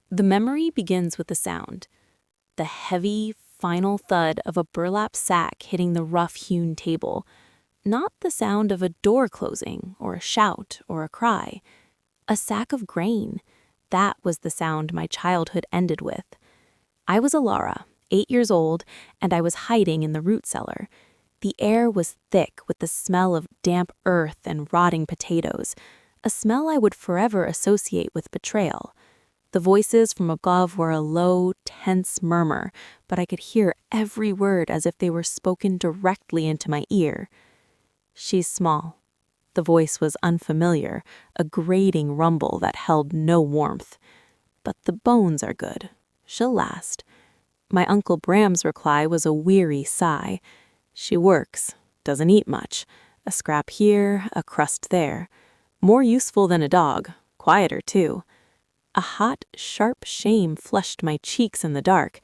The memory begins with the sound, the heavy, final thud of a burlap sack hitting the rough-hewn table, not the sound of a door closing or a shout or a cry. A sack of grain. That was the sound my childhood ended with. I was Alara, 8 years old, and I was hiding in the root cellar. The air was thick with the smell of damp earth and rotting potatoes, a smell I would forever associate with betrayal. The voices from above were a low, tense murmur, but I could hear every word as if they were spoken directly into my ear. She's small. The voice was unfamiliar, a grating rumble that held no warmth. But the bones are good. She'll last. My Uncle Bram's reply was a weary sigh. She works, doesn't eat much. A scrap here, a crust there. More useful than a dog, quieter too. A hot, sharp shame flushed my cheeks in the dark.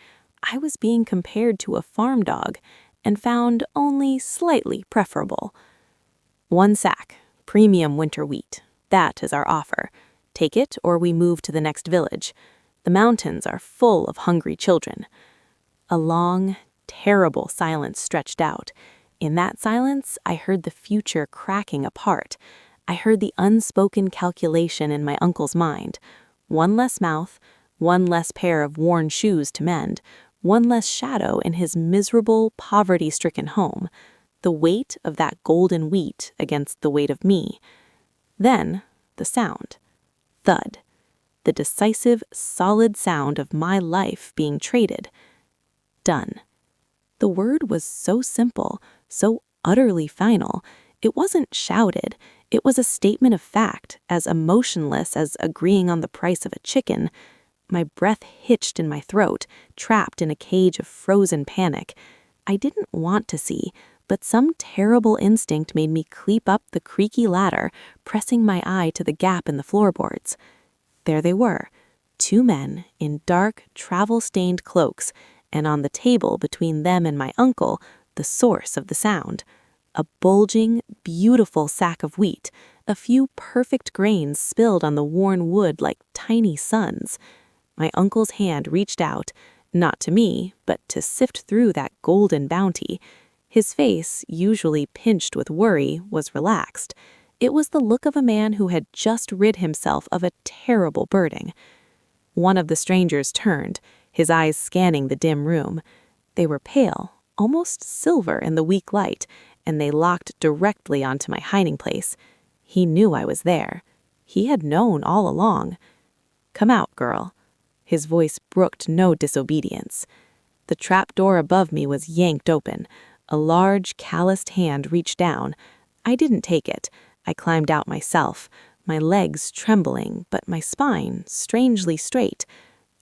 I was being compared to a farm dog, and found only slightly preferable. 1 sack, premium winter wheat. That is our offer. Take it or we move to the next village. The mountains are full of hungry children. A long, terrible silence stretched out. In that silence, I heard the future cracking apart. I heard the unspoken calculation in my uncle's mind. 1 less mouth, 1 less pair of worn shoes to mend, 1 less shadow in his miserable, poverty-stricken home. The weight of that golden wheat against the weight of me. Then, the sound. Thud. The decisive, solid sound of my life being traded. Done. The word was so simple, so utterly final. It wasn't shouted. It was a statement of fact, as emotionless as agreeing on the price of a chicken. My breath hitched in my throat, trapped in a cage of frozen panic. I didn't want to see, but some terrible instinct made me creep up the creaky ladder, pressing my eye to the gap in the floorboards. There they were, 2 men in dark, travel-stained cloaks, and on the table between them and my uncle, the source of the sound. A bulging, beautiful sack of wheat, a few perfect grains spilled on the worn wood like tiny suns. My uncle's hand reached out, not to me, but to sift through that golden bounty. His face, usually pinched with worry, was relaxed. It was the look of a man who had just rid himself of a terrible burden. One of the strangers turned, his eyes scanning the dim room. They were pale, almost silver in the weak light, and they locked directly onto my hiding place. He knew I was there. He had known all along. "Come out, girl." His voice brooked no disobedience. The trap door above me was yanked open. A large, calloused hand reached down. I didn't take it. I climbed out myself, my legs trembling, but my spine strangely straight.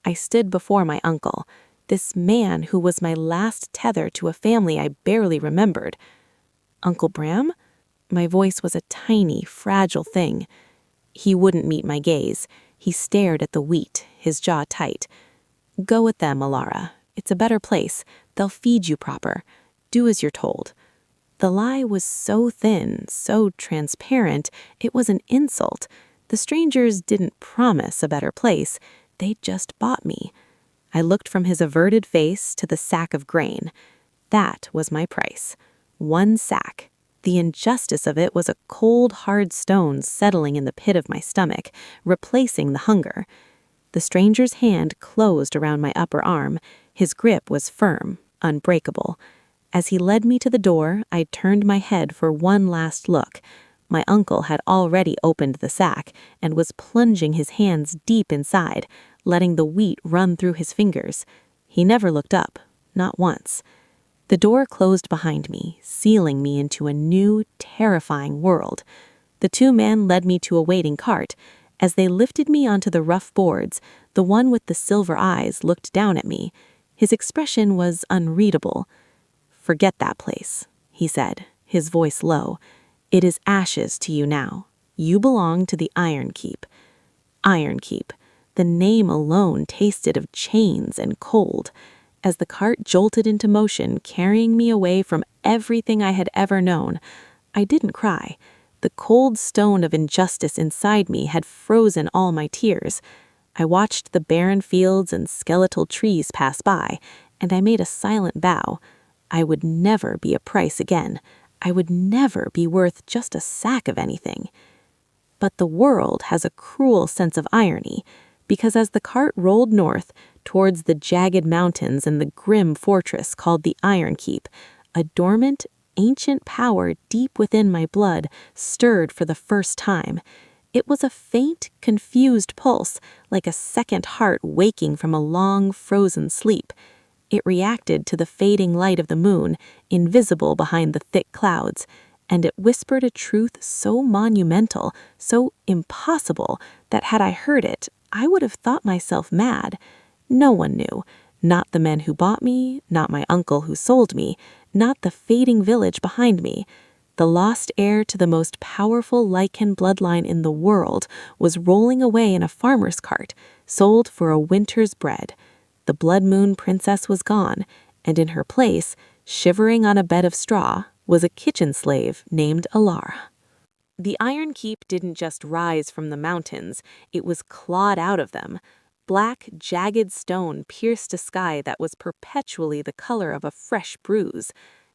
I stood before my uncle, this man who was my last tether to a family I barely remembered. "Uncle Bram?" My voice was a tiny, fragile thing. He wouldn't meet my gaze. He stared at the wheat, his jaw tight. "Go with them, Alara. It's a better place. They'll feed you proper. Do as you're told." The lie was so thin, so transparent, it was an insult. The strangers didn't promise a better place. They just bought me. I looked from his averted face to the sack of grain. That was my price. 1 sack. The injustice of it was a cold, hard stone settling in the pit of my stomach, replacing the hunger. The stranger's hand closed around my upper arm. His grip was firm, unbreakable. As he led me to the door, I turned my head for one last look. My uncle had already opened the sack and was plunging his hands deep inside, letting the wheat run through his fingers. He never looked up, not once. The door closed behind me, sealing me into a new, terrifying world. The 2 men led me to a waiting cart. As they lifted me onto the rough boards, the one with the silver eyes looked down at me. His expression was unreadable. "Forget that place," he said, his voice low. "It is ashes to you now. You belong to the Iron Keep." Iron Keep. The name alone tasted of chains and cold. As the cart jolted into motion, carrying me away from everything I had ever known, I didn't cry. The cold stone of injustice inside me had frozen all my tears. I watched the barren fields and skeletal trees pass by, and I made a silent vow. I would never be a price again. I would never be worth just a sack of anything. But the world has a cruel sense of irony, because as the cart rolled north towards the jagged mountains and the grim fortress called the Iron Keep, a dormant, ancient power deep within my blood stirred for the first time. It was a faint, confused pulse, like a second heart waking from a long, frozen sleep. It reacted to the fading light of the moon, invisible behind the thick clouds, and it whispered a truth so monumental, so impossible, that had I heard it, I would have thought myself mad. No one knew, not the men who bought me, not my uncle who sold me, not the fading village behind me. The lost heir to the most powerful lichen bloodline in the world was rolling away in a farmer's cart, sold for a winter's bread. The Blood Moon Princess was gone, and in her place, shivering on a bed of straw, was a kitchen slave named Alara. The Iron Keep didn't just rise from the mountains, it was clawed out of them. Black, jagged stone pierced a sky that was perpetually the color of a fresh bruise.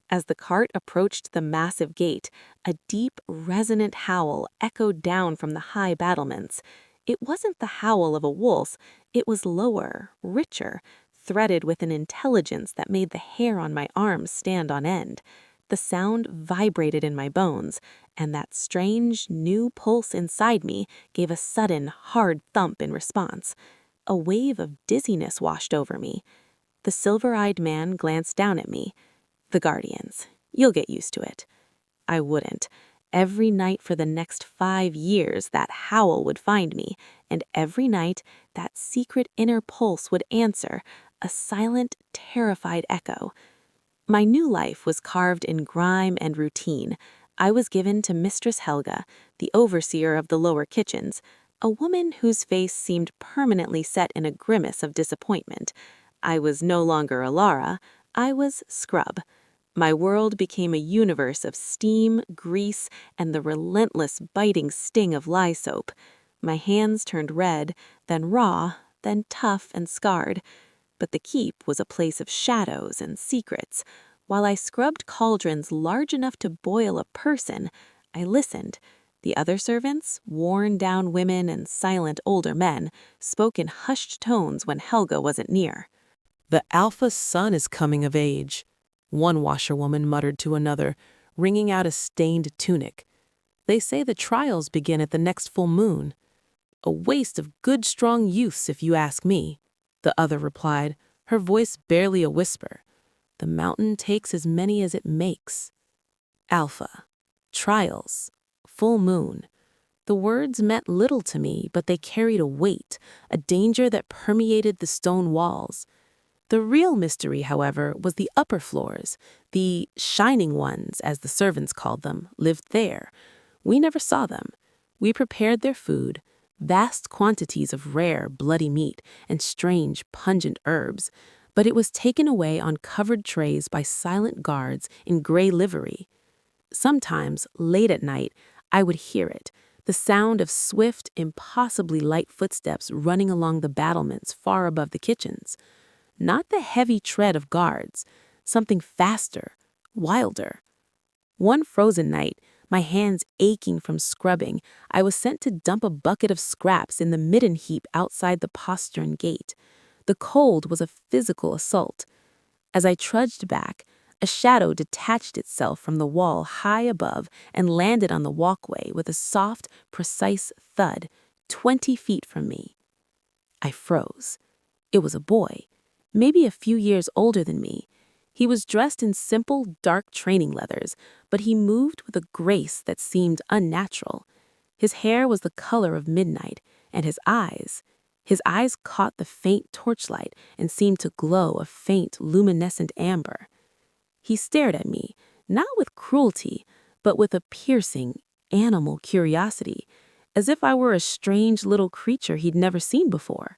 As the cart approached the massive gate, a deep, resonant howl echoed down from the high battlements. It wasn't the howl of a wolf, it was lower, richer, threaded with an intelligence that made the hair on my arms stand on end. The sound vibrated in my bones, and that strange, new pulse inside me gave a sudden, hard thump in response. A wave of dizziness washed over me. The silver-eyed man glanced down at me. The Guardians. You'll get used to it. I wouldn't. Every night for the next 5 years, that howl would find me, and every night, that secret inner pulse would answer, a silent, terrified echo. My new life was carved in grime and routine. I was given to Mistress Helga, the overseer of the lower kitchens, a woman whose face seemed permanently set in a grimace of disappointment. I was no longer Alara, I was Scrub. My world became a universe of steam, grease, and the relentless biting sting of lye soap. My hands turned red, then raw, then tough and scarred. But the keep was a place of shadows and secrets. While I scrubbed cauldrons large enough to boil a person, I listened. The other servants, worn-down women and silent older men, spoke in hushed tones when Helga wasn't near. "The Alpha son is coming of age," one washerwoman muttered to another, wringing out a stained tunic. "They say the trials begin at the next full moon." "A waste of good strong youths, if you ask me," the other replied, her voice barely a whisper. "The mountain takes as many as it makes." Alpha, trials, full moon. The words meant little to me, but they carried a weight, a danger that permeated the stone walls. The real mystery, however, was the upper floors. The shining ones, as the servants called them, lived there. We never saw them. We prepared their food, vast quantities of rare, bloody meat and strange, pungent herbs, but it was taken away on covered trays by silent guards in gray livery. Sometimes, late at night, I would hear it, the sound of swift, impossibly light footsteps running along the battlements far above the kitchens. Not the heavy tread of guards, something faster, wilder. One frozen night, my hands aching from scrubbing, I was sent to dump a bucket of scraps in the midden heap outside the postern gate. The cold was a physical assault. As I trudged back, a shadow detached itself from the wall high above and landed on the walkway with a soft, precise thud, 20 feet from me. I froze. It was a boy, maybe a few years older than me. He was dressed in simple, dark training leathers, but he moved with a grace that seemed unnatural. His hair was the color of midnight, and his eyes caught the faint torchlight and seemed to glow a faint, luminescent amber. He stared at me, not with cruelty, but with a piercing, animal curiosity, as if I were a strange little creature he'd never seen before.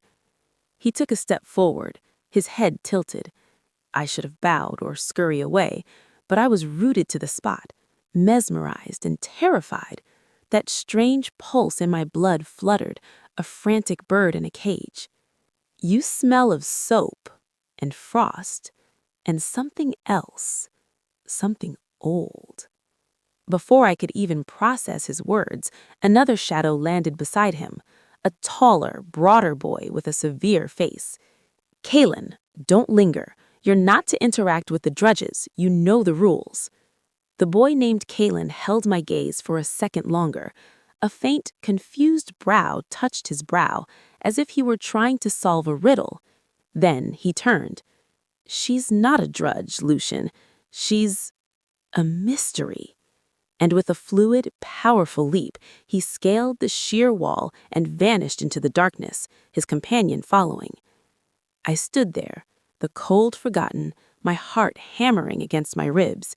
He took a step forward, his head tilted. I should have bowed or scurried away, but I was rooted to the spot, mesmerized and terrified. That strange pulse in my blood fluttered, a frantic bird in a cage. You smell of soap and frost and something else, something old. Before I could even process his words, another shadow landed beside him, a taller, broader boy with a severe face. Kalen, don't linger. You're not to interact with the drudges. You know the rules. The boy named Kalen held my gaze for a second longer. A faint, confused brow touched his brow, as if he were trying to solve a riddle. Then he turned. She's not a drudge, Lucian. She's a mystery. And with a fluid, powerful leap, he scaled the sheer wall and vanished into the darkness, his companion following. I stood there, the cold forgotten, my heart hammering against my ribs.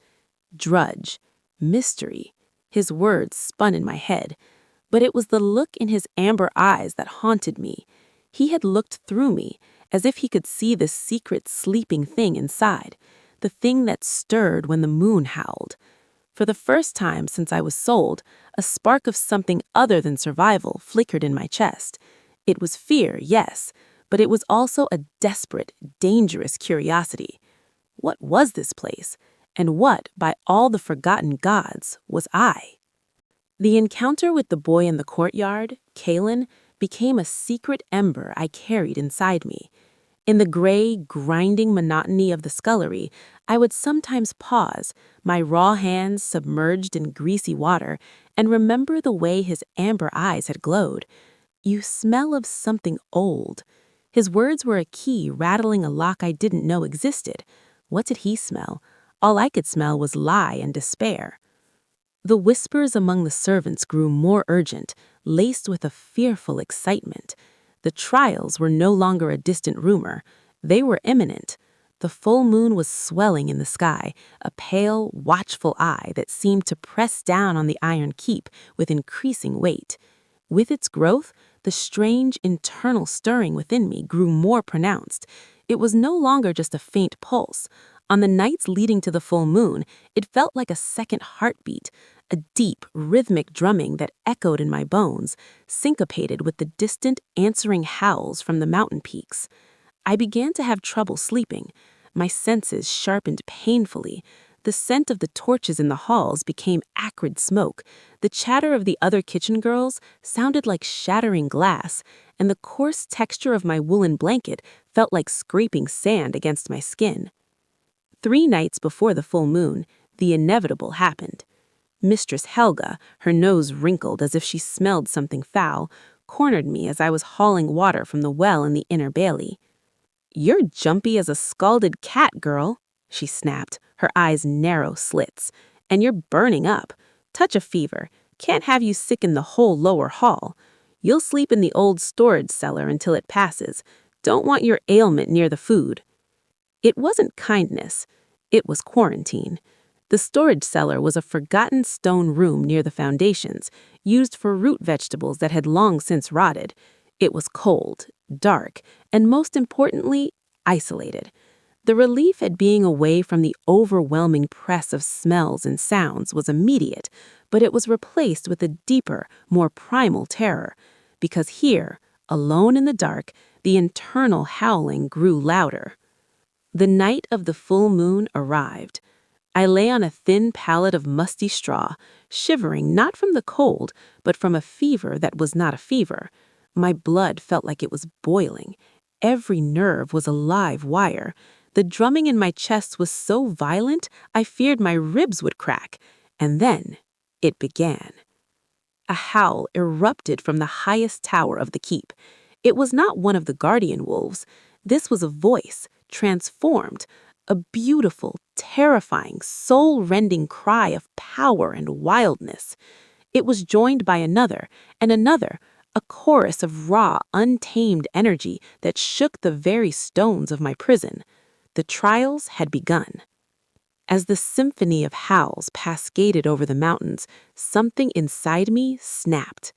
Drudge, mystery, his words spun in my head, but it was the look in his amber eyes that haunted me. He had looked through me, as if he could see the secret sleeping thing inside, the thing that stirred when the moon howled. For the first time since I was sold, a spark of something other than survival flickered in my chest. It was fear, yes, but it was also a desperate, dangerous curiosity. What was this place? And what, by all the forgotten gods, was I? The encounter with the boy in the courtyard, Kalen, became a secret ember I carried inside me. In the gray, grinding monotony of the scullery, I would sometimes pause, my raw hands submerged in greasy water, and remember the way his amber eyes had glowed. You smell of something old. His words were a key rattling a lock I didn't know existed. What did he smell? All I could smell was lie and despair. The whispers among the servants grew more urgent, laced with a fearful excitement. The trials were no longer a distant rumor. They were imminent. The full moon was swelling in the sky, a pale, watchful eye that seemed to press down on the iron keep with increasing weight. With its growth, the strange internal stirring within me grew more pronounced. It was no longer just a faint pulse. On the nights leading to the full moon, it felt like a second heartbeat, a deep, rhythmic drumming that echoed in my bones, syncopated with the distant, answering howls from the mountain peaks. I began to have trouble sleeping. My senses sharpened painfully. The scent of the torches in the halls became acrid smoke. The chatter of the other kitchen girls sounded like shattering glass, and the coarse texture of my woolen blanket felt like scraping sand against my skin. 3 nights before the full moon, the inevitable happened. Mistress Helga, her nose wrinkled as if she smelled something foul, cornered me as I was hauling water from the well in the inner bailey. "You're jumpy as a scalded cat, girl," she snapped, her eyes narrow slits. "And you're burning up. Touch a fever. Can't have you sick in the whole lower hall. You'll sleep in the old storage cellar until it passes. Don't want your ailment near the food." It wasn't kindness. It was quarantine. The storage cellar was a forgotten stone room near the foundations, used for root vegetables that had long since rotted. It was cold, dark, and most importantly, isolated. The relief at being away from the overwhelming press of smells and sounds was immediate, but it was replaced with a deeper, more primal terror. Because here, alone in the dark, the internal howling grew louder. The night of the full moon arrived. I lay on a thin pallet of musty straw, shivering not from the cold, but from a fever that was not a fever. My blood felt like it was boiling. Every nerve was a live wire. The drumming in my chest was so violent, I feared my ribs would crack. And then it began. A howl erupted from the highest tower of the keep. It was not one of the guardian wolves. This was a voice, transformed, a beautiful, terrifying, soul-rending cry of power and wildness. It was joined by another, and another, a chorus of raw, untamed energy that shook the very stones of my prison. The trials had begun. As the symphony of howls cascaded over the mountains, something inside me snapped.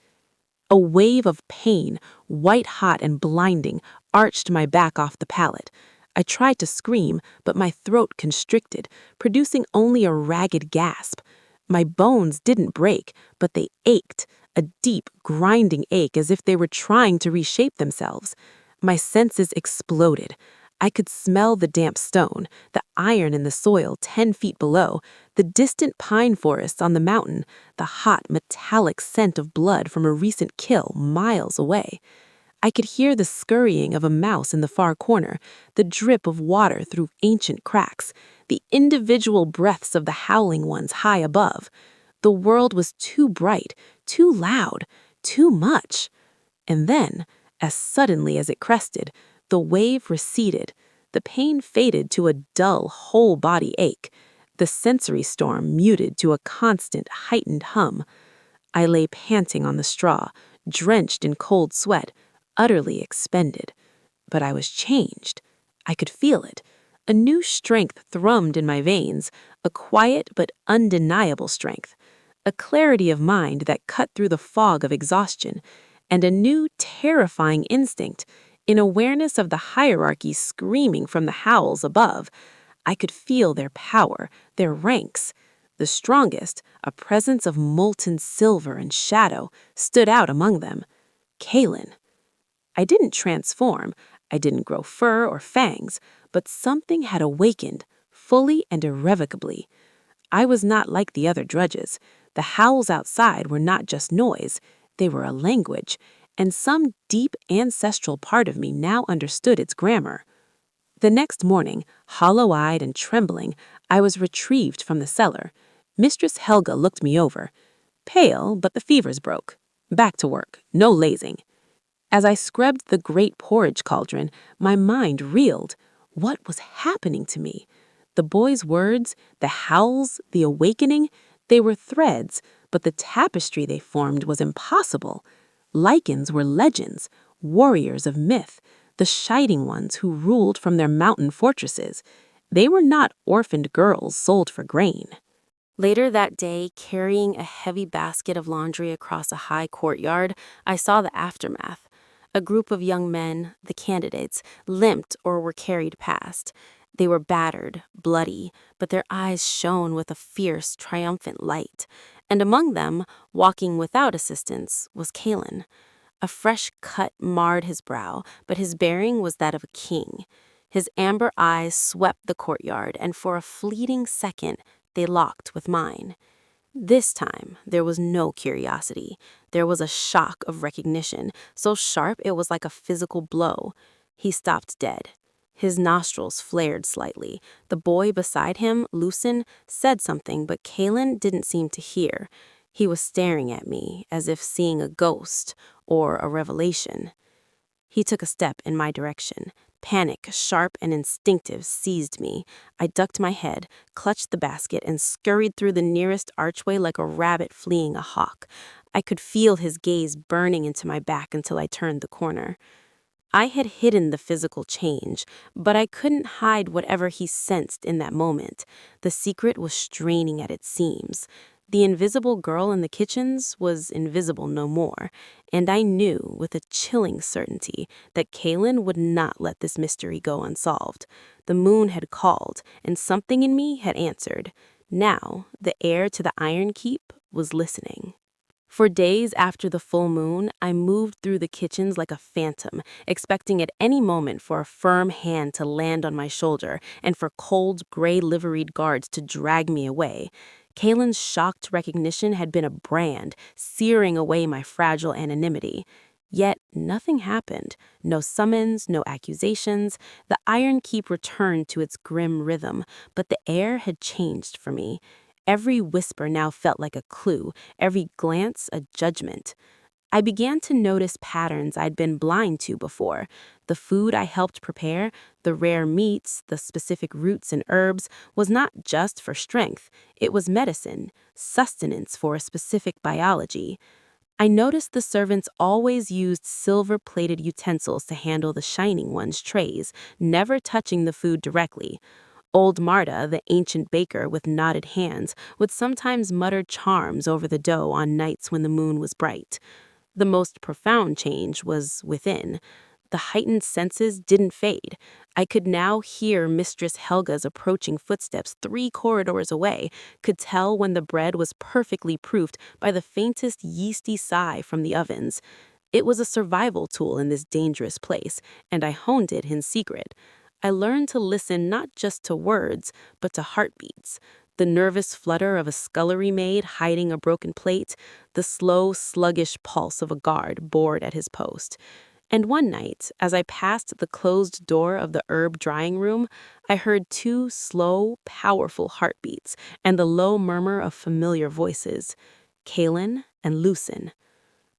A wave of pain, white-hot and blinding, arched my back off the pallet. I tried to scream, but my throat constricted, producing only a ragged gasp. My bones didn't break, but they ached, a deep, grinding ache as if they were trying to reshape themselves. My senses exploded. I could smell the damp stone, the iron in the soil 10 feet below, the distant pine forests on the mountain, the hot, metallic scent of blood from a recent kill miles away. I could hear the scurrying of a mouse in the far corner, the drip of water through ancient cracks, the individual breaths of the howling ones high above. The world was too bright, too loud, too much. And then, as suddenly as it crested, the wave receded. The pain faded to a dull, whole-body ache. The sensory storm muted to a constant, heightened hum. I lay panting on the straw, drenched in cold sweat, utterly expended. But I was changed. I could feel it. A new strength thrummed in my veins, a quiet but undeniable strength, a clarity of mind that cut through the fog of exhaustion, and a new, terrifying instinct, in awareness of the hierarchy screaming from the howls above. I could feel their power, their ranks. The strongest, a presence of molten silver and shadow, stood out among them. Kaelin. I didn't transform, I didn't grow fur or fangs, but something had awakened, fully and irrevocably. I was not like the other drudges. The howls outside were not just noise, they were a language, and some deep ancestral part of me now understood its grammar. The next morning, hollow-eyed and trembling, I was retrieved from the cellar. Mistress Helga looked me over. Pale, but the fevers broke. Back to work, no lazing. As I scrubbed the great porridge cauldron, my mind reeled. What was happening to me? The boy's words, the howls, the awakening, they were threads, but the tapestry they formed was impossible. Lycans were legends, warriors of myth, the shining ones who ruled from their mountain fortresses. They were not orphaned girls sold for grain. Later that day, carrying a heavy basket of laundry across a high courtyard, I saw the aftermath. A group of young men, the candidates, limped or were carried past. They were battered, bloody, but their eyes shone with a fierce, triumphant light. And among them, walking without assistance, was Kaelin. A fresh cut marred his brow, but his bearing was that of a king. His amber eyes swept the courtyard, and for a fleeting second, they locked with mine. This time, there was no curiosity. There was a shock of recognition, so sharp it was like a physical blow. He stopped dead. His nostrils flared slightly. The boy beside him, Lucen, said something, but Kaelin didn't seem to hear. He was staring at me, as if seeing a ghost or a revelation. He took a step in my direction. Panic, sharp and instinctive, seized me. I ducked my head, clutched the basket, and scurried through the nearest archway like a rabbit fleeing a hawk. I could feel his gaze burning into my back until I turned the corner. I had hidden the physical change, but I couldn't hide whatever he sensed in that moment. The secret was straining at its seams. The invisible girl in the kitchens was invisible no more, and I knew with a chilling certainty that Kaelin would not let this mystery go unsolved. The moon had called, and something in me had answered. Now, the heir to the Iron Keep was listening. For days after the full moon, I moved through the kitchens like a phantom, expecting at any moment for a firm hand to land on my shoulder and for cold, gray-liveried guards to drag me away. Kaelin's shocked recognition had been a brand, searing away my fragile anonymity. Yet nothing happened. No summons, no accusations. The Iron Keep returned to its grim rhythm, but the air had changed for me. Every whisper now felt like a clue, every glance a judgment. I began to notice patterns I'd been blind to before. The food I helped prepare, the rare meats, the specific roots and herbs, was not just for strength. It was medicine, sustenance for a specific biology. I noticed the servants always used silver-plated utensils to handle the Shining One's trays, never touching the food directly. Old Marta, the ancient baker with knotted hands, would sometimes mutter charms over the dough on nights when the moon was bright. The most profound change was within. the heightened senses didn't fade. I could now hear Mistress Helga's approaching footsteps 3 corridors away, could tell when the bread was perfectly proofed by the faintest yeasty sigh from the ovens. It was a survival tool in this dangerous place, and I honed it in secret. I learned to listen not just to words, but to heartbeats. The nervous flutter of a scullery maid hiding a broken plate, the slow, sluggish pulse of a guard bored at his post. And one night, as I passed the closed door of the herb drying room, I heard 2 slow, powerful heartbeats and the low murmur of familiar voices. Kaelin and Lucin.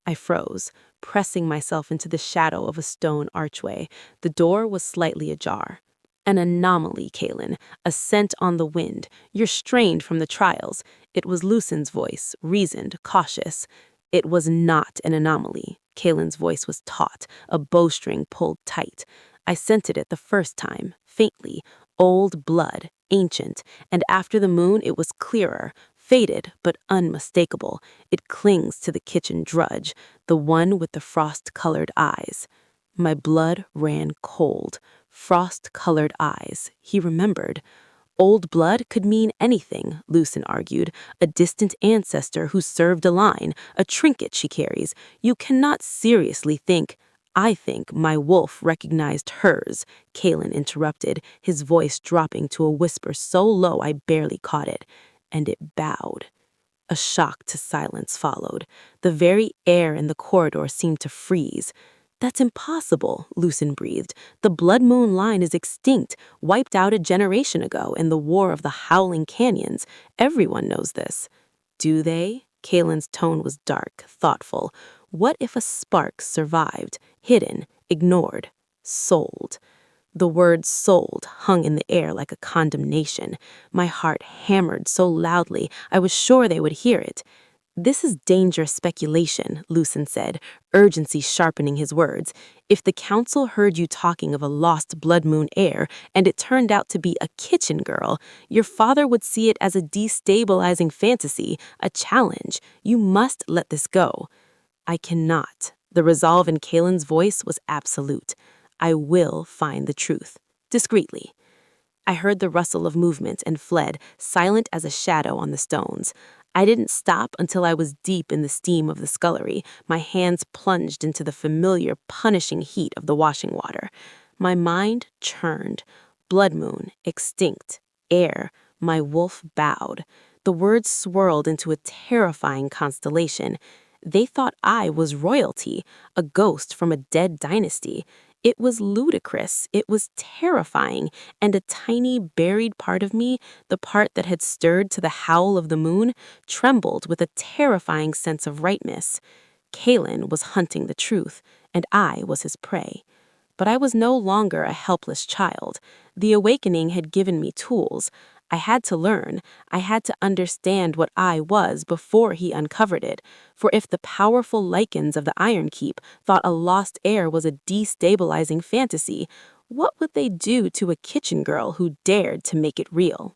I froze, pressing myself into the shadow of a stone archway. The door was slightly ajar. An anomaly, Kaelin, a scent on the wind. You're strained from the trials. It was Lucin's voice, reasoned, cautious. It was not an anomaly. Kaelin's voice was taut, a bowstring pulled tight. I scented it the first time, faintly, old blood, ancient, and after the moon it was clearer, faded but unmistakable. It clings to the kitchen drudge, the one with the frost-colored eyes. My blood ran cold. Frost-colored eyes, he remembered. Old blood could mean anything, Lucin argued. A distant ancestor who served a line, a trinket she carries. You cannot seriously think. I think my wolf recognized hers, Kaelin interrupted, his voice dropping to a whisper so low I barely caught it. And it bowed. A shock to silence followed. The very air in the corridor seemed to freeze. That's impossible, Lucin breathed. The Bloodmoon Line is extinct, wiped out a generation ago in the War of the Howling Canyons. Everyone knows this. Do they? Kaelin's tone was dark, thoughtful. What if a spark survived, hidden, ignored, sold? The word sold hung in the air like a condemnation. My heart hammered so loudly I was sure they would hear it. This is dangerous speculation, Lucin said, urgency sharpening his words. If the council heard you talking of a lost blood moon heir and it turned out to be a kitchen girl, your father would see it as a destabilizing fantasy, a challenge. You must let this go. I cannot. The resolve in Kaelin's voice was absolute. I will find the truth. Discreetly. I heard the rustle of movement and fled, silent as a shadow on the stones. I didn't stop until I was deep in the steam of the scullery, my hands plunged into the familiar, punishing heat of the washing water. My mind churned. Blood moon, extinct, air, my wolf bowed. The words swirled into a terrifying constellation. They thought I was royalty, a ghost from a dead dynasty. It was ludicrous, it was terrifying, and a tiny buried part of me, the part that had stirred to the howl of the moon, trembled with a terrifying sense of rightness. Kaelin was hunting the truth, and I was his prey. But I was no longer a helpless child. The awakening had given me tools. I had to learn. I had to understand what I was before he uncovered it. For if the powerful lichens of the Iron Keep thought a lost heir was a destabilizing fantasy, what would they do to a kitchen girl who dared to make it real?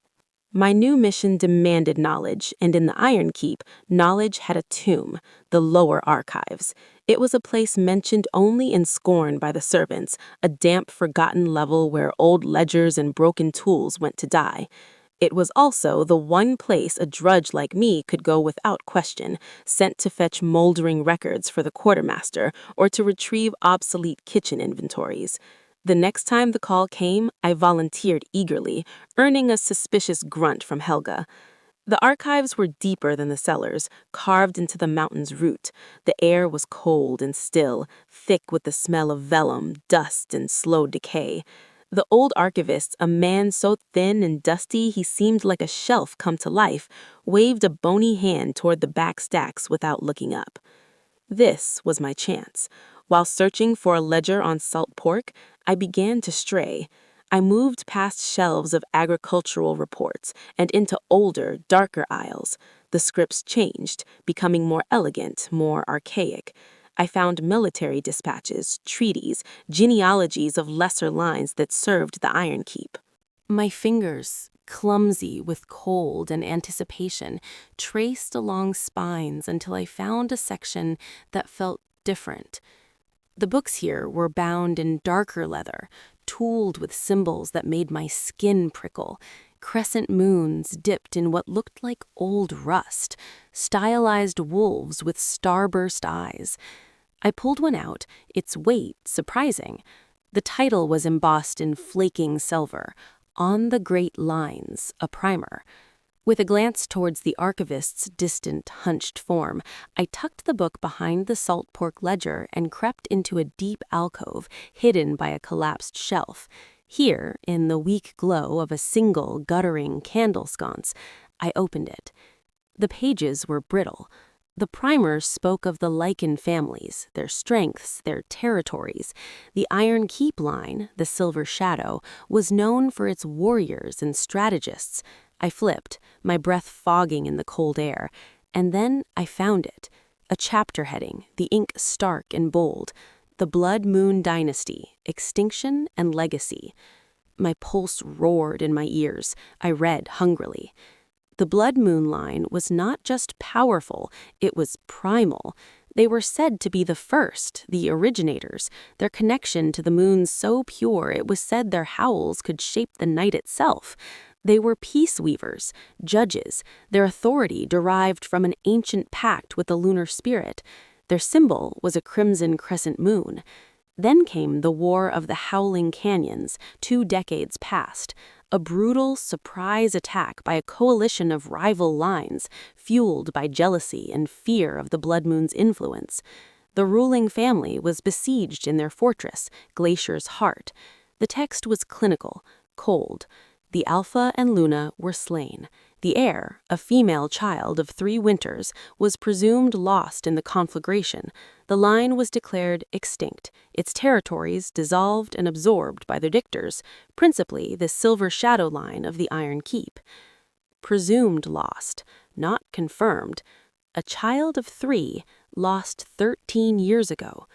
My new mission demanded knowledge, and in the Iron Keep, knowledge had a tomb, the lower archives. It was a place mentioned only in scorn by the servants, a damp, forgotten level where old ledgers and broken tools went to die. It was also the one place a drudge like me could go without question, sent to fetch moldering records for the quartermaster or to retrieve obsolete kitchen inventories. The next time the call came, I volunteered eagerly, earning a suspicious grunt from Helga. The archives were deeper than the cellars, carved into the mountain's root. The air was cold and still, thick with the smell of vellum, dust, and slow decay. The old archivist, a man so thin and dusty he seemed like a shelf come to life, waved a bony hand toward the back stacks without looking up. This was my chance. While searching for a ledger on salt pork, I began to stray. I moved past shelves of agricultural reports and into older, darker aisles. The scripts changed, becoming more elegant, more archaic. I found military dispatches, treaties, genealogies of lesser lines that served the Iron Keep. My fingers, clumsy with cold and anticipation, traced along spines until I found a section that felt different. The books here were bound in darker leather, tooled with symbols that made my skin prickle, crescent moons dipped in what looked like old rust, stylized wolves with starburst eyes. I pulled one out, its weight surprising. The title was embossed in flaking silver, On the Great Lines, a primer. With a glance towards the archivist's distant, hunched form, I tucked the book behind the salt pork ledger and crept into a deep alcove hidden by a collapsed shelf. Here, in the weak glow of a single, guttering candle sconce, I opened it. The pages were brittle. The primer spoke of the lichen families, their strengths, their territories. The Iron Keep line, the Silver Shadow, was known for its warriors and strategists. I flipped, my breath fogging in the cold air, and then I found it. A chapter heading, the ink stark and bold. The Bloodmoon Dynasty, Extinction and Legacy. My pulse roared in my ears. I read hungrily. The Bloodmoon Line was not just powerful, it was primal. They were said to be the first, the originators, their connection to the moon so pure it was said their howls could shape the night itself. They were peace weavers, judges, their authority derived from an ancient pact with the lunar spirit. Their symbol was a crimson crescent moon. Then came the War of the Howling Canyons, 2 decades past, a brutal surprise attack by a coalition of rival lines, fueled by jealousy and fear of the Blood Moon's influence. The ruling family was besieged in their fortress, Glacier's Heart. The text was clinical, cold. The Alpha and Luna were slain. The heir, a female child of 3 winters, was presumed lost in the conflagration. The line was declared extinct, its territories dissolved and absorbed by their dictors, principally the Silver Shadow line of the Iron Keep. Presumed lost, not confirmed. A child of 3 lost 13 years ago.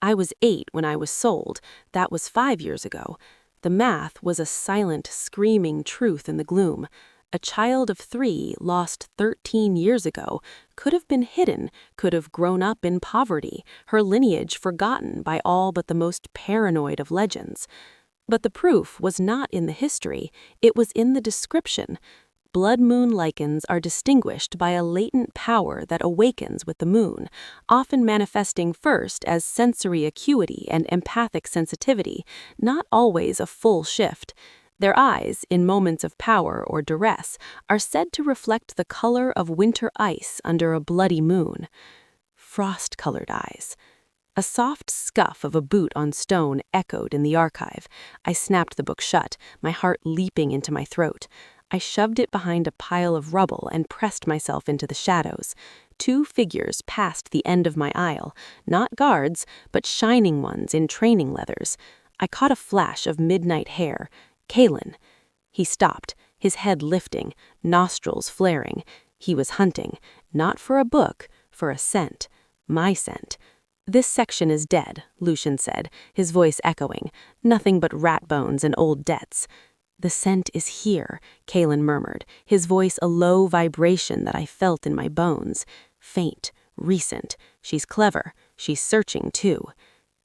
I was 8 when I was sold. That was 5 years ago. The math was a silent, screaming truth in the gloom. A child of 3 lost 13 years ago, could have been hidden, could have grown up in poverty, her lineage forgotten by all but the most paranoid of legends. But the proof was not in the history, it was in the description. Blood moon lichens are distinguished by a latent power that awakens with the moon, often manifesting first as sensory acuity and empathic sensitivity, not always a full shift. Their eyes, in moments of power or duress, are said to reflect the color of winter ice under a bloody moon. Frost-colored eyes. A soft scuff of a boot on stone echoed in the archive. I snapped the book shut, my heart leaping into my throat. I shoved it behind a pile of rubble and pressed myself into the shadows. 2 figures passed the end of my aisle, not guards, but shining ones in training leathers. I caught a flash of midnight hair. Kalen. He stopped, his head lifting, nostrils flaring. He was hunting, not for a book, for a scent. My scent. "This section is dead," Lucian said, his voice echoing. "Nothing but rat bones and old debts." "The scent is here," Kalen murmured, his voice a low vibration that I felt in my bones. Faint, recent. She's clever. She's searching, too.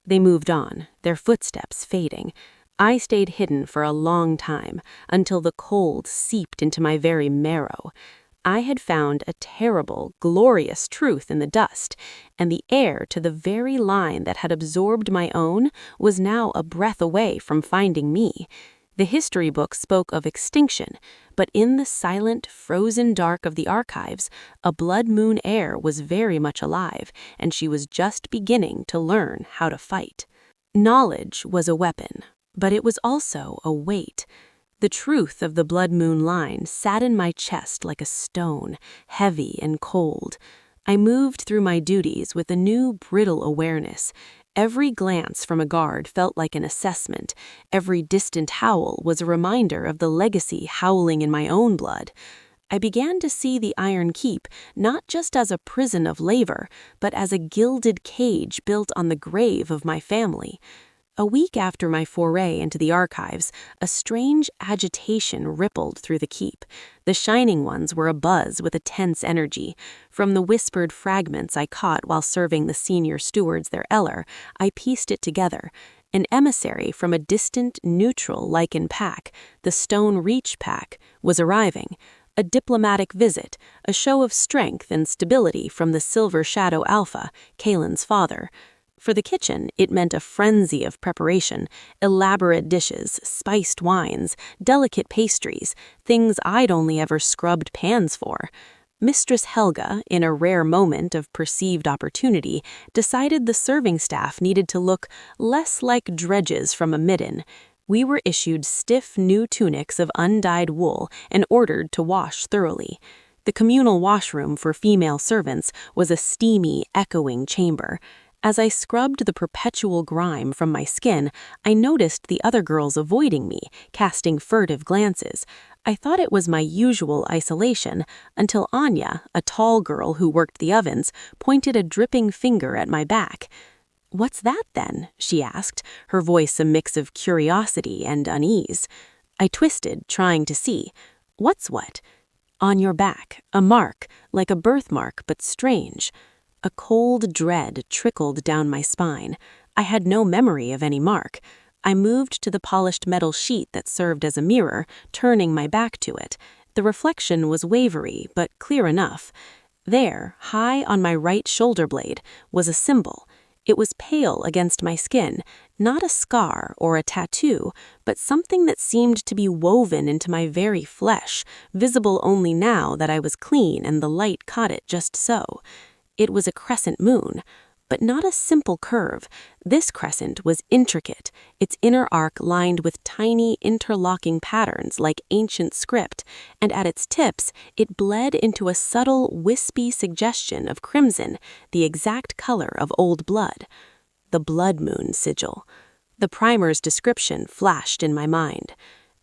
They moved on, their footsteps fading. I stayed hidden for a long time, until the cold seeped into my very marrow. I had found a terrible, glorious truth in the dust, and the heir to the very line that had absorbed my own was now a breath away from finding me. The history book spoke of extinction, but in the silent, frozen dark of the archives, a blood moon heir was very much alive, and she was just beginning to learn how to fight. Knowledge was a weapon, but it was also a weight. The truth of the Blood Moon Line sat in my chest like a stone, heavy and cold. I moved through my duties with a new brittle awareness. Every glance from a guard felt like an assessment. Every distant howl was a reminder of the legacy howling in my own blood. I began to see the Iron Keep not just as a prison of labor, but as a gilded cage built on the grave of my family. A week after my foray into the archives, a strange agitation rippled through the keep. The Shining Ones were abuzz with a tense energy. From the whispered fragments I caught while serving the senior stewards their eller, I pieced it together. An emissary from a distant, neutral Lycan pack, the Stone Reach pack, was arriving. A diplomatic visit, a show of strength and stability from the Silver Shadow Alpha, Kalen's father. For the kitchen, it meant a frenzy of preparation, elaborate dishes, spiced wines, delicate pastries, things I'd only ever scrubbed pans for. Mistress Helga, in a rare moment of perceived opportunity, decided the serving staff needed to look less like dredges from a midden. We were issued stiff new tunics of undyed wool and ordered to wash thoroughly. The communal washroom for female servants was a steamy, echoing chamber. As I scrubbed the perpetual grime from my skin, I noticed the other girls avoiding me, casting furtive glances. I thought it was my usual isolation, until Anya, a tall girl who worked the ovens, pointed a dripping finger at my back. "What's that, then?" she asked, her voice a mix of curiosity and unease. I twisted, trying to see. "What's what?" "On your back, a mark, like a birthmark, but strange." A cold dread trickled down my spine. I had no memory of any mark. I moved to the polished metal sheet that served as a mirror, turning my back to it. The reflection was wavery, but clear enough. There, high on my right shoulder blade, was a symbol. It was pale against my skin, not a scar or a tattoo, but something that seemed to be woven into my very flesh, visible only now that I was clean and the light caught it just so. It was a crescent moon, but not a simple curve. This crescent was intricate, its inner arc lined with tiny interlocking patterns like ancient script, and at its tips it bled into a subtle, wispy suggestion of crimson, the exact color of old blood. The Bloodmoon sigil. The primer's description flashed in my mind.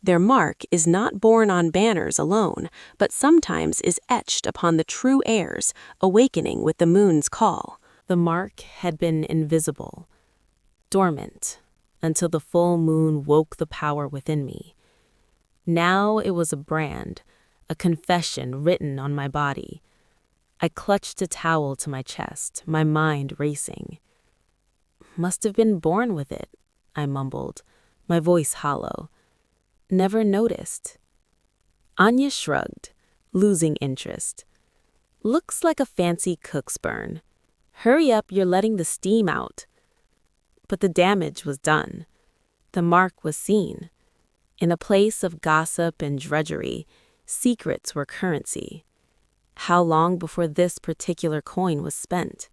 Their mark is not borne on banners alone, but sometimes is etched upon the true heirs, awakening with the moon's call. The mark had been invisible, dormant, until the full moon woke the power within me. Now it was a brand, a confession written on my body. I clutched a towel to my chest, my mind racing. "Must have been born with it," I mumbled, my voice hollow. "Never noticed." Anya shrugged, losing interest. "Looks like a fancy cook's burn. Hurry up, you're letting the steam out." But the damage was done. The mark was seen. In a place of gossip and drudgery, secrets were currency. How long before this particular coin was spent?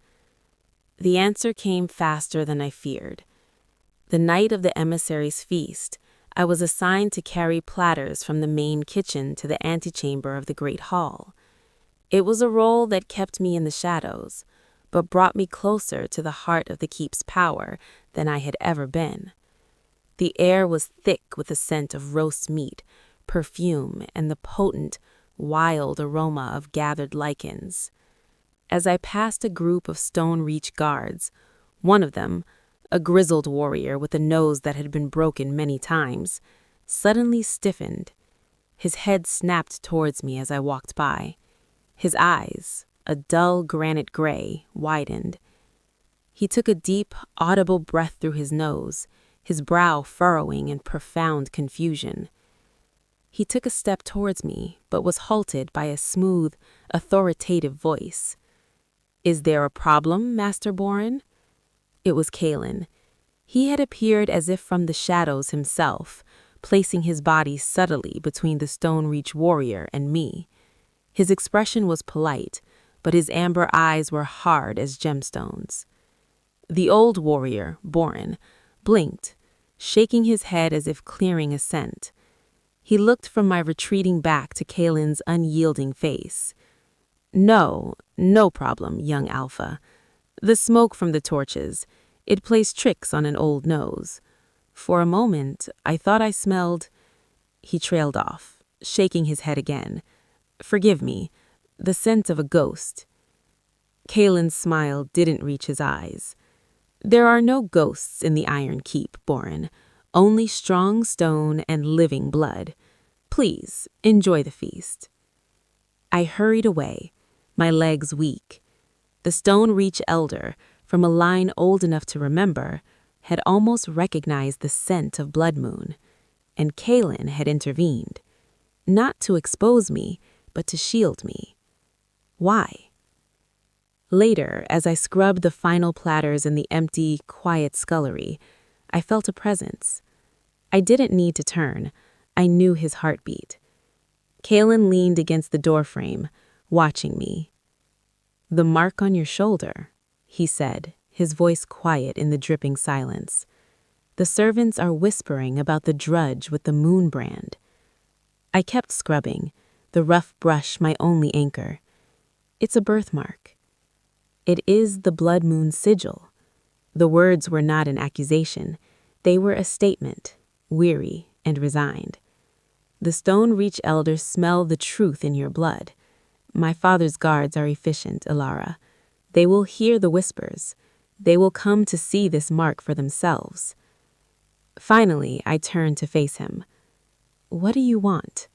The answer came faster than I feared. The night of the emissary's feast, I was assigned to carry platters from the main kitchen to the antechamber of the great hall. It was a role that kept me in the shadows, but brought me closer to the heart of the keep's power than I had ever been. The air was thick with the scent of roast meat, perfume, and the potent, wild aroma of gathered lichens. As I passed a group of Stone Reach guards, one of them, a grizzled warrior with a nose that had been broken many times, suddenly stiffened. His head snapped towards me as I walked by. His eyes, a dull granite gray, widened. He took a deep, audible breath through his nose, his brow furrowing in profound confusion. He took a step towards me, but was halted by a smooth, authoritative voice. "Is there a problem, Master Boren?" It was Kalen. He had appeared as if from the shadows himself, placing his body subtly between the Stone Reach warrior and me. His expression was polite, but his amber eyes were hard as gemstones. The old warrior, Boren, blinked, shaking his head as if clearing a scent. He looked from my retreating back to Kalen's unyielding face. No problem, young Alpha. The smoke from the torches, it plays tricks on an old nose. For a moment, I thought I smelled—" He trailed off, shaking his head again. "Forgive me, the scent of a ghost." Kalen's smile didn't reach his eyes. There are no ghosts in the Iron Keep, Boren. Only strong stone and living blood. Please, enjoy the feast. I hurried away, my legs weak. The Stone Reach elder, from a line old enough to remember, had almost recognized the scent of Bloodmoon, and Kaelin had intervened, not to expose me, but to shield me. Why? Later, as I scrubbed the final platters in the empty, quiet scullery, I felt a presence. I didn't need to turn. I knew his heartbeat. Kaelin leaned against the doorframe, watching me. "The mark on your shoulder," he said, his voice quiet in the dripping silence. "The servants are whispering about the drudge with the moon brand." I kept scrubbing, the rough brush my only anchor. "It's a birthmark. It is the blood moon sigil." The words were not an accusation. They were a statement, weary and resigned. "The Stone Reach elders smell the truth in your blood. My father's guards are efficient, Alara. They will hear the whispers. They will come to see this mark for themselves." Finally, I turned to face him. "What do you want?"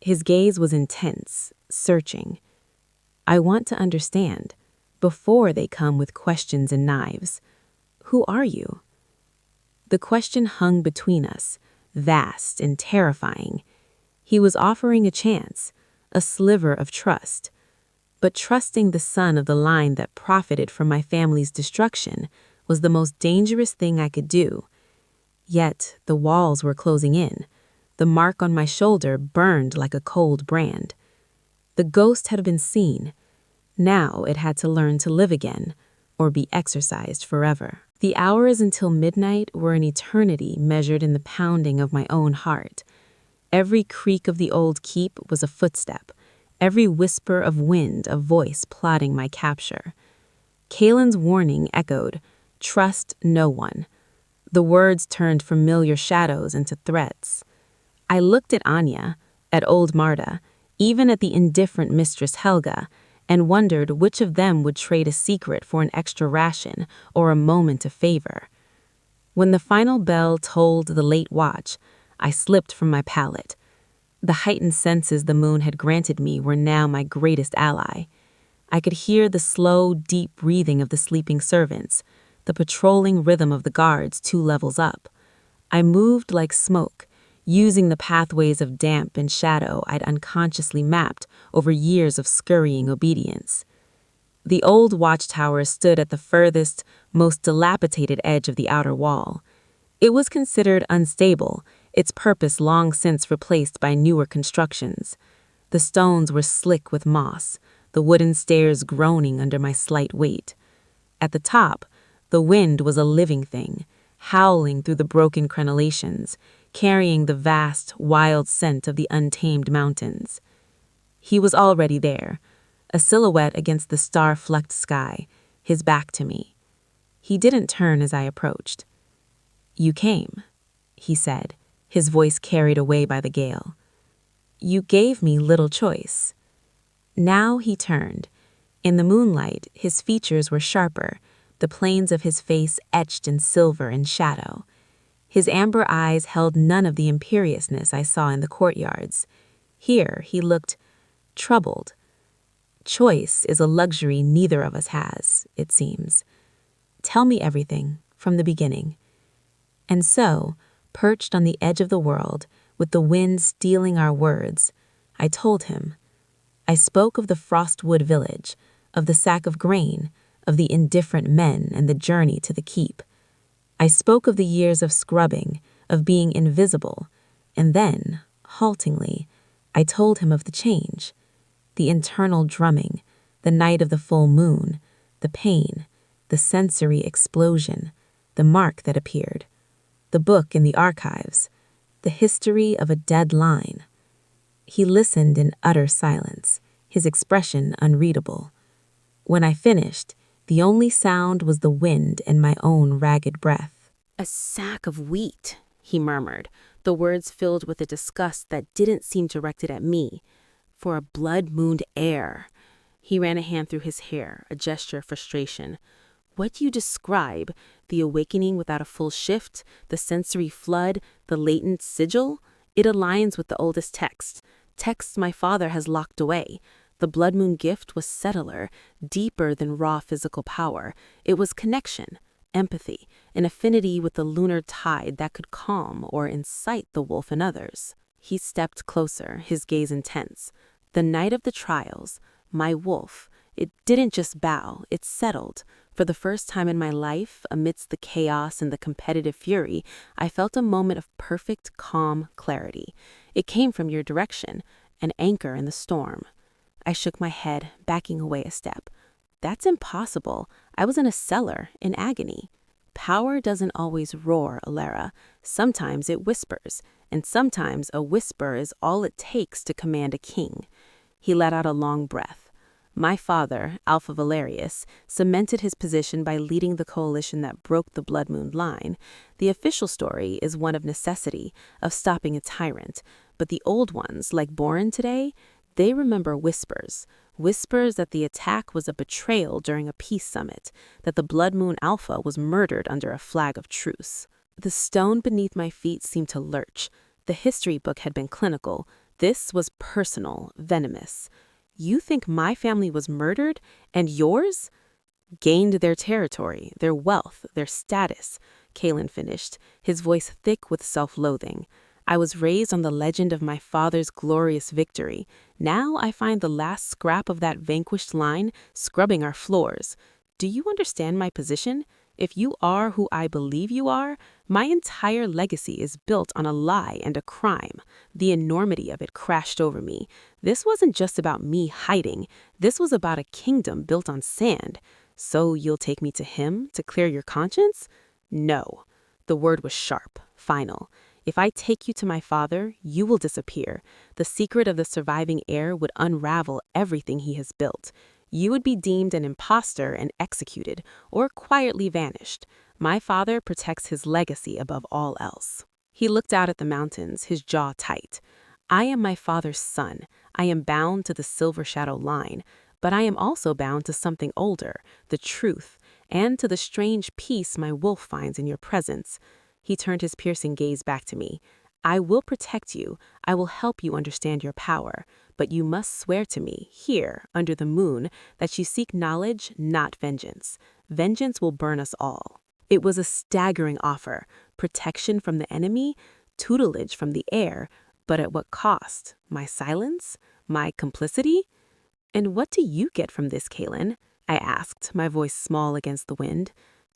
His gaze was intense, searching. "I want to understand, before they come with questions and knives. Who are you?" The question hung between us, vast and terrifying. He was offering a chance, a sliver of trust. But trusting the son of the line that profited from my family's destruction was the most dangerous thing I could do. Yet the walls were closing in. The mark on my shoulder burned like a cold brand. The ghost had been seen. Now it had to learn to live again, or be exorcised forever. The hours until midnight were an eternity measured in the pounding of my own heart. Every creak of the old keep was a footstep, every whisper of wind a voice plotting my capture. Kaelin's warning echoed, "Trust no one." The words turned familiar shadows into threats. I looked at Anya, at old Marta, even at the indifferent Mistress Helga, and wondered which of them would trade a secret for an extra ration or a moment of favor. When the final bell tolled the late watch, I slipped from my pallet. The heightened senses the moon had granted me were now my greatest ally. I could hear the slow, deep breathing of the sleeping servants, the patrolling rhythm of the guards 2 levels up. I moved like smoke, using the pathways of damp and shadow I'd unconsciously mapped over years of scurrying obedience. The old watchtower stood at the furthest, most dilapidated edge of the outer wall. It was considered unstable, its purpose long since replaced by newer constructions. The stones were slick with moss, the wooden stairs groaning under my slight weight. At the top, the wind was a living thing, howling through the broken crenellations, carrying the vast, wild scent of the untamed mountains. He was already there, a silhouette against the star-flecked sky, his back to me. He didn't turn as I approached. "You came," he said, his voice carried away by the gale. "You gave me little choice." Now he turned. In the moonlight, his features were sharper, the planes of his face etched in silver and shadow. His amber eyes held none of the imperiousness I saw in the courtyards. Here he looked troubled. Choice is a luxury neither of us has, it seems. "Tell me everything, from the beginning." And so, perched on the edge of the world, with the wind stealing our words, I told him. I spoke of the Frostwood village, of the sack of grain, of the indifferent men and the journey to the keep. I spoke of the years of scrubbing, of being invisible, and then, haltingly, I told him of the change, the internal drumming, the night of the full moon, the pain, the sensory explosion, the mark that appeared, the book in the archives, the history of a dead line. He listened in utter silence, his expression unreadable. When I finished, the only sound was the wind and my own ragged breath. "A sack of wheat," he murmured, the words filled with a disgust that didn't seem directed at me. "For a blood-mooned heir." He ran a hand through his hair, a gesture of frustration. What you describe, the awakening without a full shift, the sensory flood, the latent sigil, it aligns with the oldest texts my father has locked away. The blood moon gift was subtler, deeper than raw physical power. It was connection, empathy, an affinity with the lunar tide that could calm or incite the wolf in others. He stepped closer, his gaze intense. The night of the trials, my wolf, it didn't just bow, it settled. For the first time in my life, amidst the chaos and the competitive fury, I felt a moment of perfect, calm clarity. It came from your direction, an anchor in the storm. I shook my head, backing away a step. That's impossible. I was in a cellar, in agony. Power doesn't always roar, Alara. Sometimes it whispers, and sometimes a whisper is all it takes to command a king. He let out a long breath. My father, Alpha Valerius, cemented his position by leading the coalition that broke the Bloodmoon Line. The official story is one of necessity, of stopping a tyrant. But the old ones, like Boren today, they remember whispers. Whispers that the attack was a betrayal during a peace summit, that the Bloodmoon Alpha was murdered under a flag of truce. The stone beneath my feet seemed to lurch. The history book had been clinical. This was personal, venomous. You think my family was murdered, and yours? Gained their territory, their wealth, their status, Kalen finished, his voice thick with self-loathing. I was raised on the legend of my father's glorious victory. Now I find the last scrap of that vanquished line scrubbing our floors. Do you understand my position? If you are who I believe you are, my entire legacy is built on a lie and a crime. The enormity of it crashed over me. This wasn't just about me hiding. This was about a kingdom built on sand. So you'll take me to him to clear your conscience? No. The word was sharp, final. If I take you to my father, you will disappear. The secret of the surviving heir would unravel everything he has built. You would be deemed an imposter and executed, or quietly vanished. My father protects his legacy above all else. He looked out at the mountains, his jaw tight. I am my father's son. I am bound to the Silver Shadow line, but I am also bound to something older, the truth, and to the strange peace my wolf finds in your presence. He turned his piercing gaze back to me. I will protect you. I will help you understand your power. But you must swear to me, here, under the moon, that you seek knowledge, not vengeance. Vengeance will burn us all. It was a staggering offer. Protection from the enemy, tutelage from the heir, but at what cost? My silence? My complicity? And what do you get from this, Kalen? I asked, my voice small against the wind.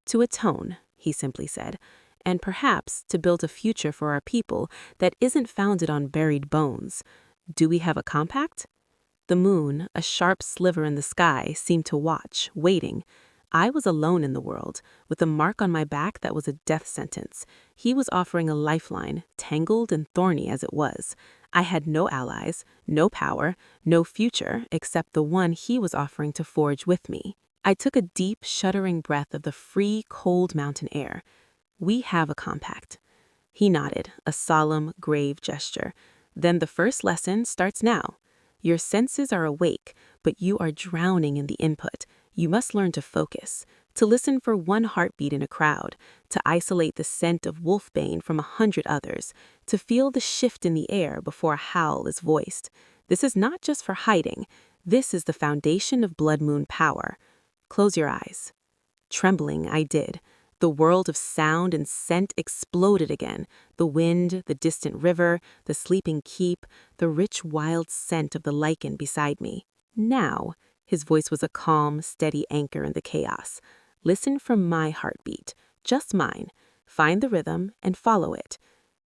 To atone, he simply said, and perhaps to build a future for our people that isn't founded on buried bones. Do we have a compact? The moon, a sharp sliver in the sky, seemed to watch, waiting. I was alone in the world, with a mark on my back that was a death sentence. He was offering a lifeline, tangled and thorny as it was. I had no allies, no power, no future, except the one he was offering to forge with me. I took a deep, shuddering breath of the free, cold mountain air. We have a compact. He nodded, a solemn, grave gesture. Then the first lesson starts now. Your senses are awake, but you are drowning in the input. You must learn to focus, to listen for one heartbeat in a crowd, to isolate the scent of wolfbane from 100 others, to feel the shift in the air before a howl is voiced. This is not just for hiding. This is the foundation of blood moon power. Close your eyes. Trembling, I did. The world of sound and scent exploded again. The wind, the distant river, the sleeping keep, the rich wild scent of the lichen beside me. Now, his voice was a calm, steady anchor in the chaos. Listen for my heartbeat, just mine. Find the rhythm and follow it.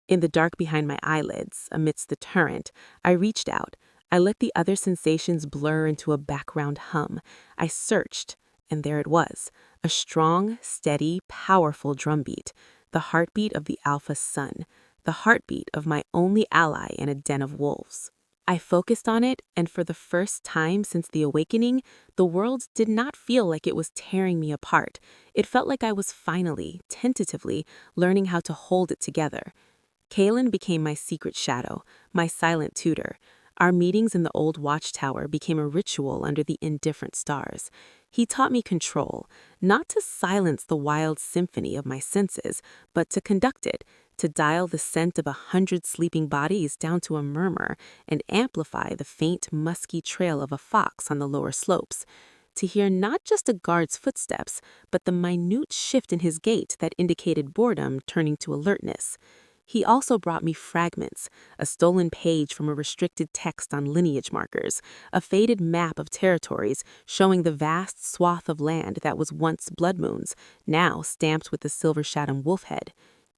In the dark behind my eyelids, amidst the torrent, I reached out. I let the other sensations blur into a background hum. I searched, and there it was. A strong, steady, powerful drumbeat, the heartbeat of the Alpha Sun, the heartbeat of my only ally in a den of wolves. I focused on it, and for the first time since the awakening, the world did not feel like it was tearing me apart. It felt like I was finally, tentatively, learning how to hold it together. Kalen became my secret shadow, my silent tutor, Our meetings in the old watchtower became a ritual under the indifferent stars. He taught me control, not to silence the wild symphony of my senses, but to conduct it, to dial the scent of 100 sleeping bodies down to a murmur and amplify the faint, musky trail of a fox on the lower slopes, to hear not just a guard's footsteps, but the minute shift in his gait that indicated boredom turning to alertness. He also brought me fragments, a stolen page from a restricted text on lineage markers, a faded map of territories showing the vast swath of land that was once Bloodmoon's, now stamped with the silver shadow wolf head.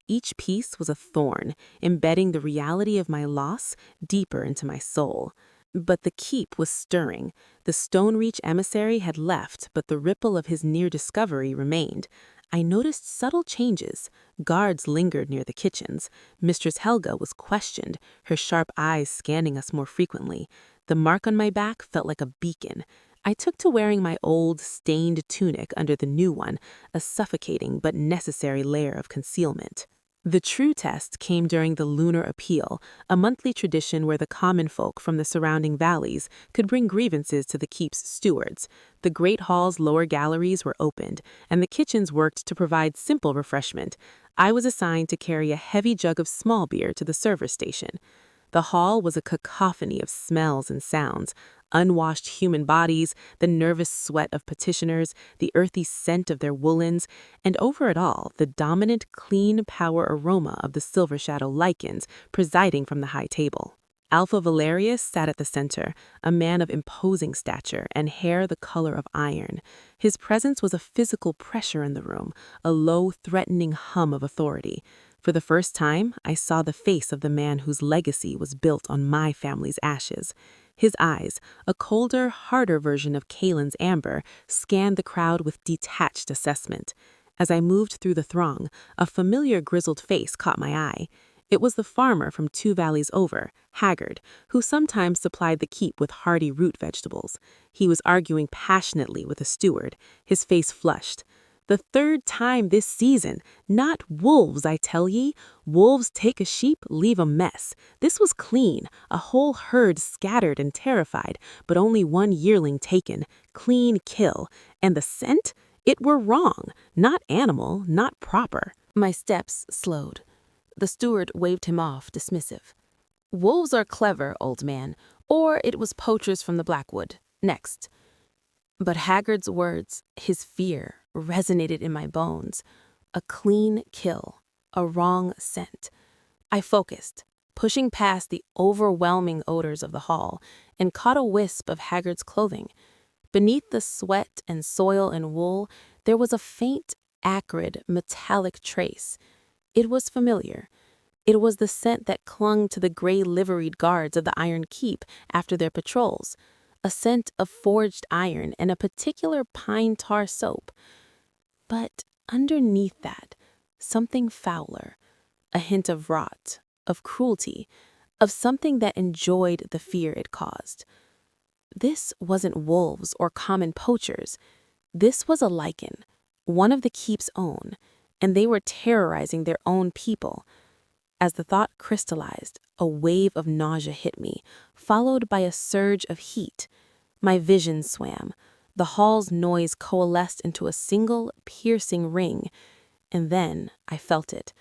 Each piece was a thorn, embedding the reality of my loss deeper into my soul. But the keep was stirring. The Stonereach emissary had left, but the ripple of his near discovery remained. I noticed subtle changes. Guards lingered near the kitchens. Mistress Helga was questioned, her sharp eyes scanning us more frequently. The mark on my back felt like a beacon. I took to wearing my old, stained tunic under the new one, a suffocating but necessary layer of concealment. The true test came during the lunar appeal, a monthly tradition where the common folk from the surrounding valleys could bring grievances to the keep's stewards. The great hall's lower galleries were opened, and the kitchens worked to provide simple refreshment. I was assigned to carry a heavy jug of small beer to the server station. The hall was a cacophony of smells and sounds, unwashed human bodies, the nervous sweat of petitioners, the earthy scent of their woolens, and over it all, the dominant, clean power aroma of the silver shadow lichens presiding from the high table. Alpha Valerius sat at the center, a man of imposing stature and hair the color of iron. His presence was a physical pressure in the room, a low, threatening hum of authority. For the first time, I saw the face of the man whose legacy was built on my family's ashes. His eyes, a colder, harder version of Kalen's amber, scanned the crowd with detached assessment. As I moved through the throng, a familiar grizzled face caught my eye. It was the farmer from 2 valleys over, Haggard, who sometimes supplied the keep with hardy root vegetables. He was arguing passionately with a steward, his face flushed. "The 3rd time this season. Not wolves, I tell ye. Wolves take a sheep, leave a mess. This was clean, a whole herd scattered and terrified, but only 1 yearling taken. Clean kill. And the scent? It were wrong. Not animal, not proper." My steps slowed. The steward waved him off, dismissive. "Wolves are clever, old man, or it was poachers from the Blackwood. Next." But Haggard's words, his fear, resonated in my bones. A clean kill, a wrong scent. I focused, pushing past the overwhelming odors of the hall, and caught a wisp of Haggard's clothing. Beneath the sweat and soil and wool, there was a faint, acrid, metallic trace. It was familiar. It was the scent that clung to the gray liveried guards of the Iron Keep after their patrols. A scent of forged iron and a particular pine tar soap. But underneath that, something fouler, a hint of rot, of cruelty, of something that enjoyed the fear it caused. This wasn't wolves or common poachers. This was a lichen, one of the keep's own, and they were terrorizing their own people. As the thought crystallized, a wave of nausea hit me, followed by a surge of heat. My vision swam. The hall's noise coalesced into a single, piercing ring. And then I felt it,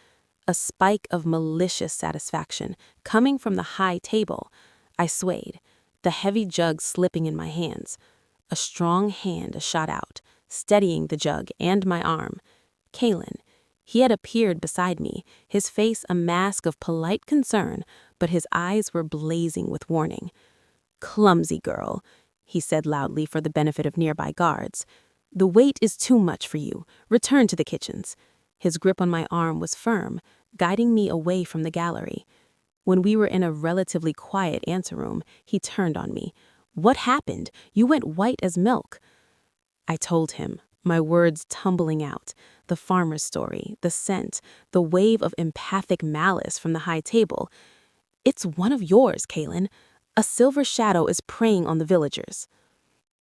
a spike of malicious satisfaction coming from the high table. I swayed, the heavy jug slipping in my hands. A strong hand shot out, steadying the jug and my arm. Kalen. He had appeared beside me, his face a mask of polite concern, but his eyes were blazing with warning. "Clumsy girl," he said loudly for the benefit of nearby guards. "The weight is too much for you. Return to the kitchens." His grip on my arm was firm, guiding me away from the gallery. When we were in a relatively quiet anteroom, he turned on me. "What happened? You went white as milk." I told him, my words tumbling out, the farmer's story, the scent, the wave of empathic malice from the high table. "It's one of yours, Kalen. A silver shadow is preying on the villagers."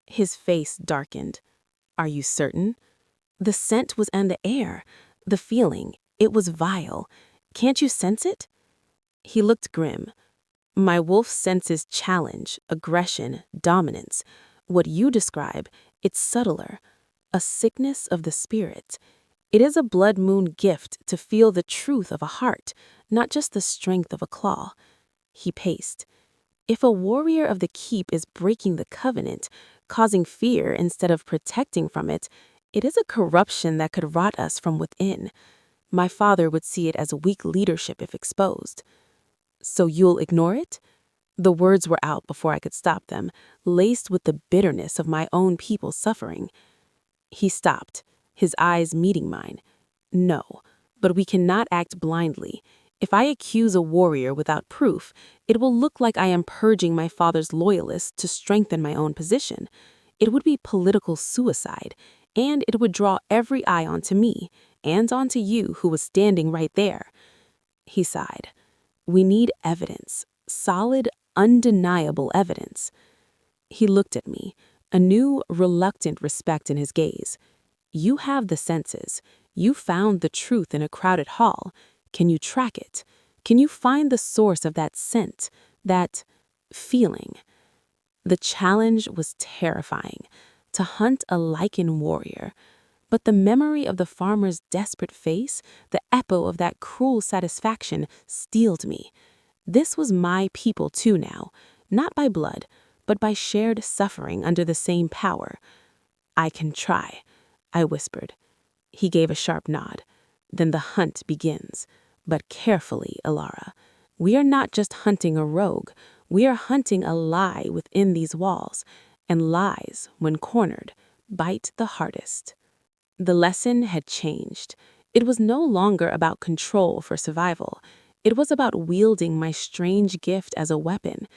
His face darkened. "Are you certain?" "The scent was in the air. The feeling, it was vile. Can't you sense it?" He looked grim. My wolf senses challenge, aggression, dominance. What you describe, it's subtler, a sickness of the spirit. It is a blood moon gift to feel the truth of a heart, not just the strength of a claw. He paced. If a warrior of the keep is breaking the covenant, causing fear instead of protecting from it, it is a corruption that could rot us from within. My father would see it as weak leadership if exposed. So you'll ignore it? The words were out before I could stop them, laced with the bitterness of my own people's suffering. He stopped, his eyes meeting mine. No, but we cannot act blindly. If I accuse a warrior without proof, it will look like I am purging my father's loyalists to strengthen my own position. It would be political suicide, and it would draw every eye onto me, and onto you who was standing right there. He sighed. We need evidence, solid, undeniable evidence. He looked at me, a new, reluctant respect in his gaze. You have the senses. You found the truth in a crowded hall. Can you track it? Can you find the source of that scent, that feeling? The challenge was terrifying, to hunt a lichen warrior. But the memory of the farmer's desperate face, the echo of that cruel satisfaction, steeled me. This was my people too now, not by blood, but by shared suffering under the same power. I can try, I whispered. He gave a sharp nod. Then the hunt begins. But carefully, Alara. We are not just hunting a rogue. We are hunting a lie within these walls. And lies, when cornered, bite the hardest. The lesson had changed. It was no longer about control for survival. It was about wielding my strange gift as a weapon.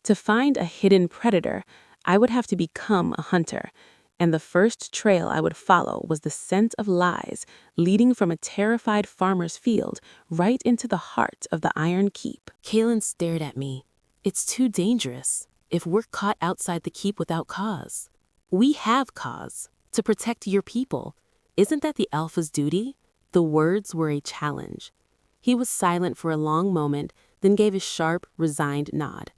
To find a hidden predator, I would have to become a hunter. And the first trail I would follow was the scent of lies, leading from a terrified farmer's field right into the heart of the Iron Keep. Kaelin stared at me. It's too dangerous. If we're caught outside the keep without cause. We have cause. To protect your people. Isn't that the Alpha's duty? The words were a challenge. He was silent for a long moment, then gave a sharp, resigned nod.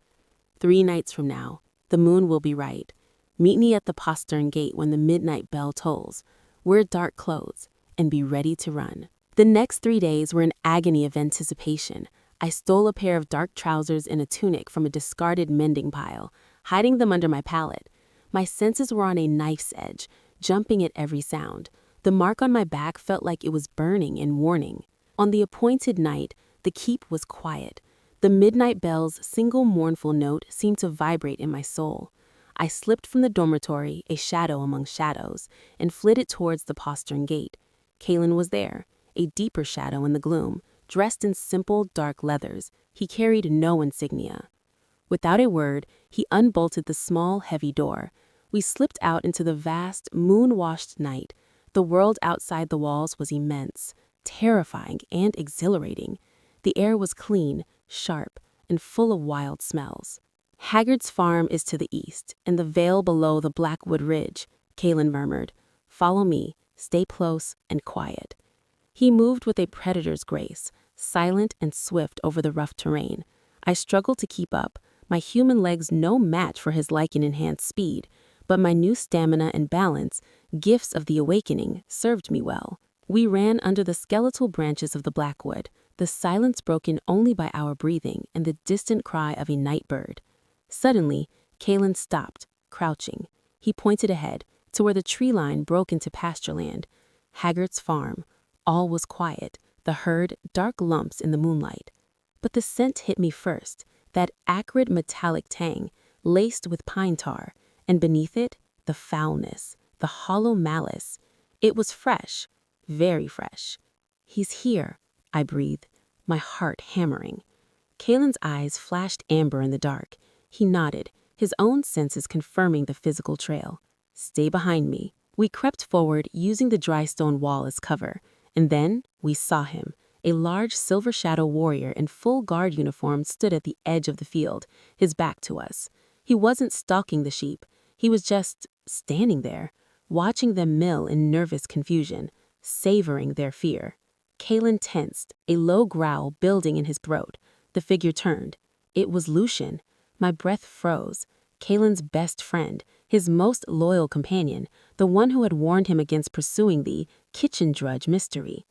3 nights from now, the moon will be right. Meet me at the postern gate when the midnight bell tolls. Wear dark clothes, and be ready to run. The next 3 days were an agony of anticipation. I stole a pair of dark trousers and a tunic from a discarded mending pile, hiding them under my pallet. My senses were on a knife's edge, jumping at every sound. The mark on my back felt like it was burning in warning. On the appointed night, the keep was quiet. The midnight bell's single mournful note seemed to vibrate in my soul. I slipped from the dormitory, a shadow among shadows, and flitted towards the postern gate. Kaelin was there, a deeper shadow in the gloom, dressed in simple, dark leathers. He carried no insignia. Without a word, he unbolted the small, heavy door. We slipped out into the vast, moon-washed night. The world outside the walls was immense, terrifying, and exhilarating. The air was clean, sharp, and full of wild smells. Haggard's farm is to the east, in the vale below the Blackwood Ridge, Kaelin murmured. Follow me, stay close and quiet. He moved with a predator's grace, silent and swift over the rough terrain. I struggled to keep up, my human legs no match for his lichen-enhanced speed, but my new stamina and balance, gifts of the awakening, served me well. We ran under the skeletal branches of the Blackwood, the silence broken only by our breathing and the distant cry of a night bird. Suddenly, Kaelin stopped, crouching. He pointed ahead, to where the tree line broke into pasture land. Haggard's farm. All was quiet, the herd dark lumps in the moonlight. But the scent hit me first, that acrid metallic tang, laced with pine tar, and beneath it, the foulness, the hollow malice. It was fresh, very fresh. He's here, I breathed, my heart hammering. Kaelin's eyes flashed amber in the dark. He nodded, his own senses confirming the physical trail. Stay behind me. We crept forward, using the dry stone wall as cover. And then we saw him. A large silver shadow warrior in full guard uniform stood at the edge of the field, his back to us. He wasn't stalking the sheep. He was just standing there, watching them mill in nervous confusion, savoring their fear. Kaelin tensed, a low growl building in his throat. The figure turned. It was Lucian. My breath froze. Kalen's best friend, his most loyal companion, the one who had warned him against pursuing the kitchen drudge mystery.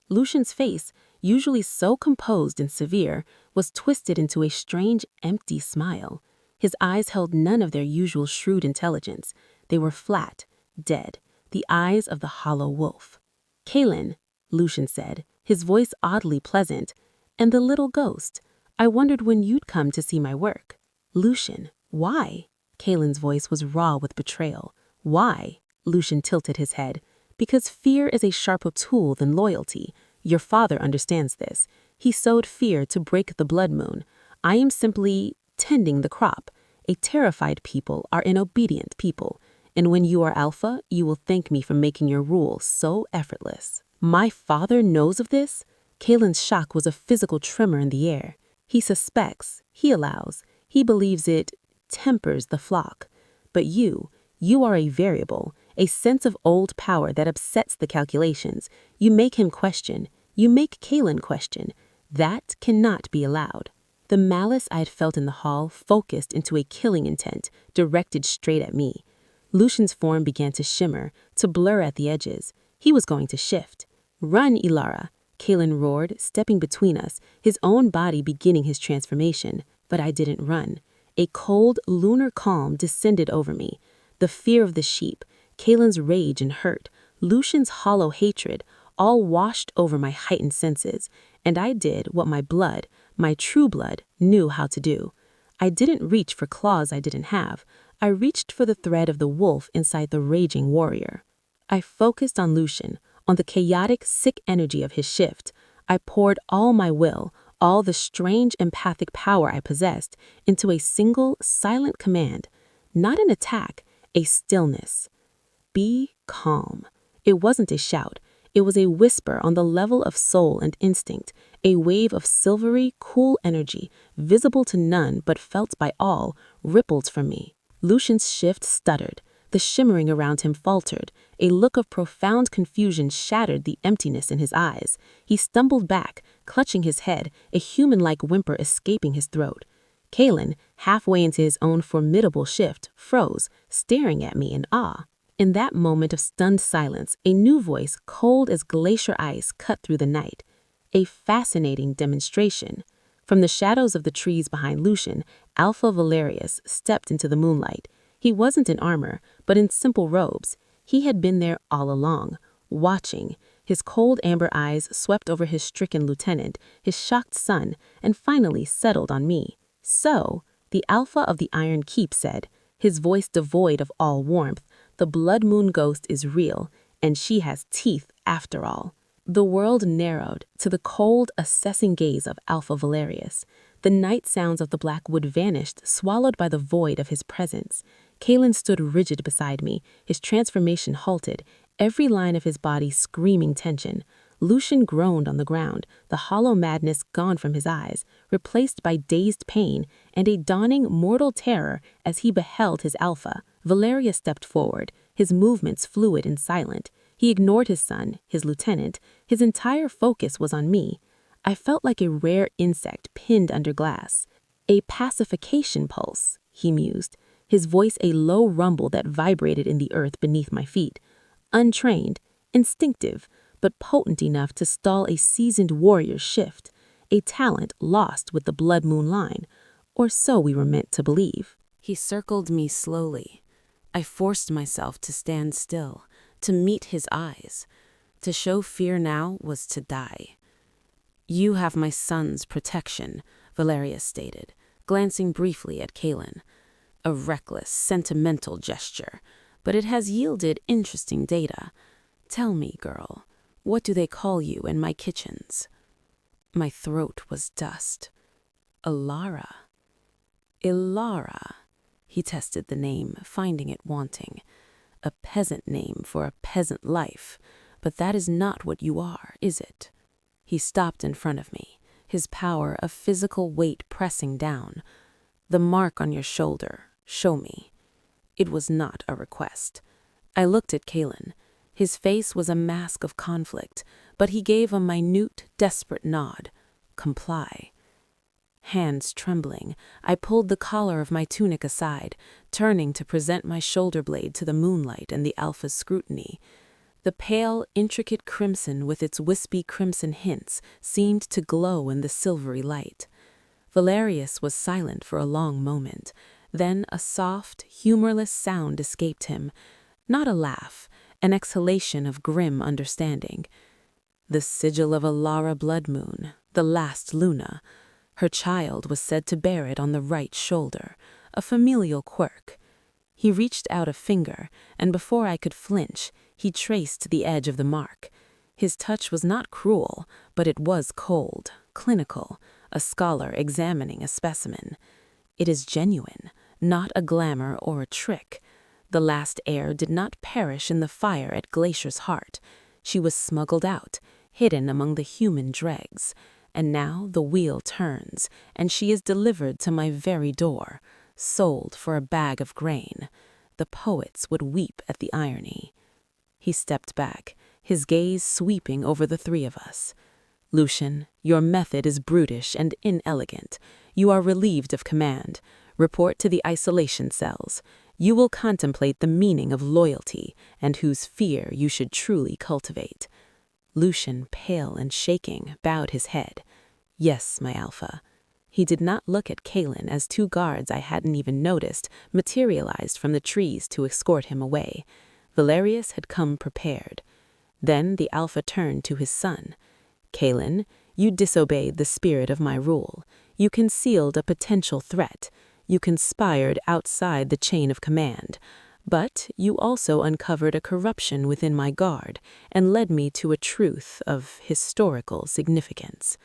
Lucian's face, usually so composed and severe, was twisted into a strange, empty smile. His eyes held none of their usual shrewd intelligence. They were flat, dead, the eyes of the hollow wolf. "Kalen," Lucian said, his voice oddly pleasant, "and the little ghost. I wondered when you'd come to see my work." "Lucian, why?" Kalen's voice was raw with betrayal. "Why?" Lucian tilted his head. "Because fear is a sharper tool than loyalty. Your father understands this. He sowed fear to break the blood moon. I am simply tending the crop. A terrified people are an obedient people. And when you are alpha, you will thank me for making your rule so effortless." "My father knows of this?" Kalen's shock was a physical tremor in the air. "He suspects, he allows, he believes it tempers the flock. But you are a variable, a sense of old power that upsets the calculations. You make him question. You make Kalen question. That cannot be allowed." The malice I had felt in the hall focused into a killing intent, directed straight at me. Lucian's form began to shimmer, to blur at the edges. He was going to shift. "Run, Ilara," Kalen roared, stepping between us, his own body beginning his transformation. But I didn't run. A cold, lunar calm descended over me. The fear of the sheep, Kalen's rage and hurt, Lucian's hollow hatred, all washed over my heightened senses, and I did what my blood, my true blood, knew how to do. I didn't reach for claws I didn't have. I reached for the thread of the wolf inside the raging warrior. I focused on Lucian, on the chaotic, sick energy of his shift. I poured all my will, all the strange empathic power I possessed, into a single, silent command. Not an attack, a stillness. "Be calm." It wasn't a shout. It was a whisper on the level of soul and instinct, a wave of silvery, cool energy, visible to none but felt by all, rippled from me. Lucian's shift stuttered. The shimmering around him faltered. A look of profound confusion shattered the emptiness in his eyes. He stumbled back, clutching his head, a human-like whimper escaping his throat. Kalen, halfway into his own formidable shift, froze, staring at me in awe. In that moment of stunned silence, a new voice, cold as glacier ice, cut through the night. A fascinating demonstration. From the shadows of the trees behind Lucian, Alpha Valerius stepped into the moonlight. He wasn't in armor, but in simple robes. He had been there all along, watching. His cold amber eyes swept over his stricken lieutenant, his shocked son, and finally settled on me. "So," the Alpha of the Iron Keep said, his voice devoid of all warmth, "the Blood Moon ghost is real, and she has teeth after all." The world narrowed to the cold, assessing gaze of Alpha Valerius. The night sounds of the black wood vanished, swallowed by the void of his presence. Kalen stood rigid beside me, his transformation halted, every line of his body screaming tension. Lucian groaned on the ground, the hollow madness gone from his eyes, replaced by dazed pain and a dawning mortal terror as he beheld his Alpha. Valerius stepped forward, his movements fluid and silent. He ignored his son, his lieutenant. His entire focus was on me. I felt like a rare insect pinned under glass. "A pacification pulse," he mused, his voice a low rumble that vibrated in the earth beneath my feet. Untrained, instinctive, but potent enough to stall a seasoned warrior's shift. A talent lost with the Bloodmoon Line, or so we were meant to believe. He circled me slowly. I forced myself to stand still, to meet his eyes. To show fear now was to die. "You have my son's protection," Valerius stated, glancing briefly at Kalen. "A reckless, sentimental gesture, but it has yielded interesting data. Tell me, girl, what do they call you in my kitchens?" My throat was dust. "Ilara." "Ilara." He tested the name, finding it wanting. "A peasant name for a peasant life, but that is not what you are, is it?" He stopped in front of me, his power of physical weight pressing down. "The mark on your shoulder, show me." It was not a request. I looked at Kalen. His face was a mask of conflict, but he gave a minute, desperate nod. Comply. Hands trembling, I pulled the collar of my tunic aside, turning to present my shoulder blade to the moonlight and the Alpha's scrutiny. The pale, intricate crimson with its wispy crimson hints seemed to glow in the silvery light. Valerius was silent for a long moment. Then a soft, humorless sound escaped him. Not a laugh, an exhalation of grim understanding. The sigil of Alara Bloodmoon, the last Luna. Her child was said to bear it on the right shoulder, a familial quirk. He reached out a finger, and before I could flinch, he traced the edge of the mark. His touch was not cruel, but it was cold, clinical, a scholar examining a specimen. It is genuine, not a glamour or a trick. The last heir did not perish in the fire at Glacier's heart. She was smuggled out, hidden among the human dregs. And now the wheel turns, and she is delivered to my very door, sold for a bag of grain. The poets would weep at the irony. He stepped back, his gaze sweeping over the three of us. Lucian, your method is brutish and inelegant. You are relieved of command. Report to the isolation cells. You will contemplate the meaning of loyalty and whose fear you should truly cultivate. Lucian, pale and shaking, bowed his head. Yes, my Alpha. He did not look at Kaelin as two guards I hadn't even noticed materialized from the trees to escort him away. Valerius had come prepared. Then the Alpha turned to his son. Kaelin, you disobeyed the spirit of my rule. You concealed a potential threat. You conspired outside the chain of command. But you also uncovered a corruption within my guard and led me to a truth of historical significance.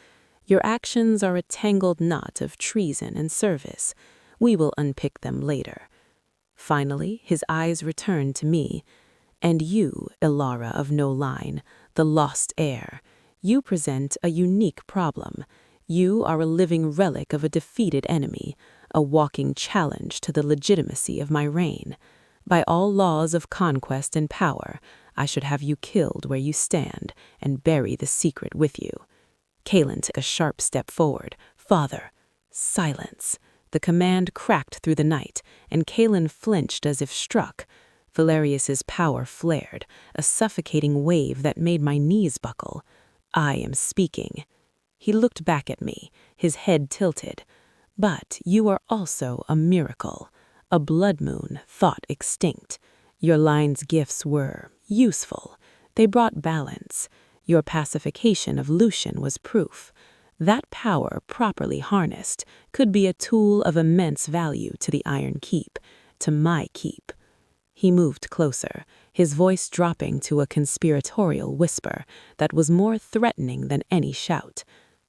Your actions are a tangled knot of treason and service. We will unpick them later. Finally, his eyes returned to me. And you, Ilara of no line, the lost heir, you present a unique problem. You are a living relic of a defeated enemy, a walking challenge to the legitimacy of my reign. By all laws of conquest and power, I should have you killed where you stand and bury the secret with you. Kaelin took a sharp step forward. Father, silence. The command cracked through the night, and Kaelin flinched as if struck. Valerius's power flared, a suffocating wave that made my knees buckle. I am speaking. He looked back at me, his head tilted. But you are also a miracle. A blood moon, thought extinct. Your line's gifts were useful. They brought balance. Your pacification of Lucian was proof. That power, properly harnessed, could be a tool of immense value to the Iron Keep, to my keep. He moved closer, his voice dropping to a conspiratorial whisper that was more threatening than any shout.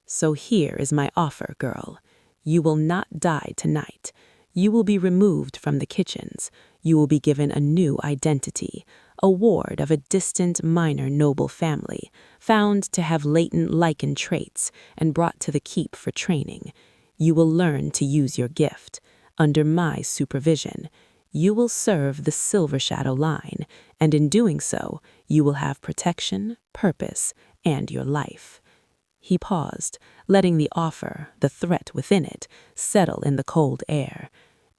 So here is my offer, girl. You will not die tonight. You will be removed from the kitchens. You will be given a new identity, a ward of a distant minor noble family, found to have latent lichen traits and brought to the keep for training. You will learn to use your gift. Under my supervision, you will serve the Silver Shadow line, and in doing so, you will have protection, purpose, and your life. He paused, letting the offer, the threat within it, settle in the cold air.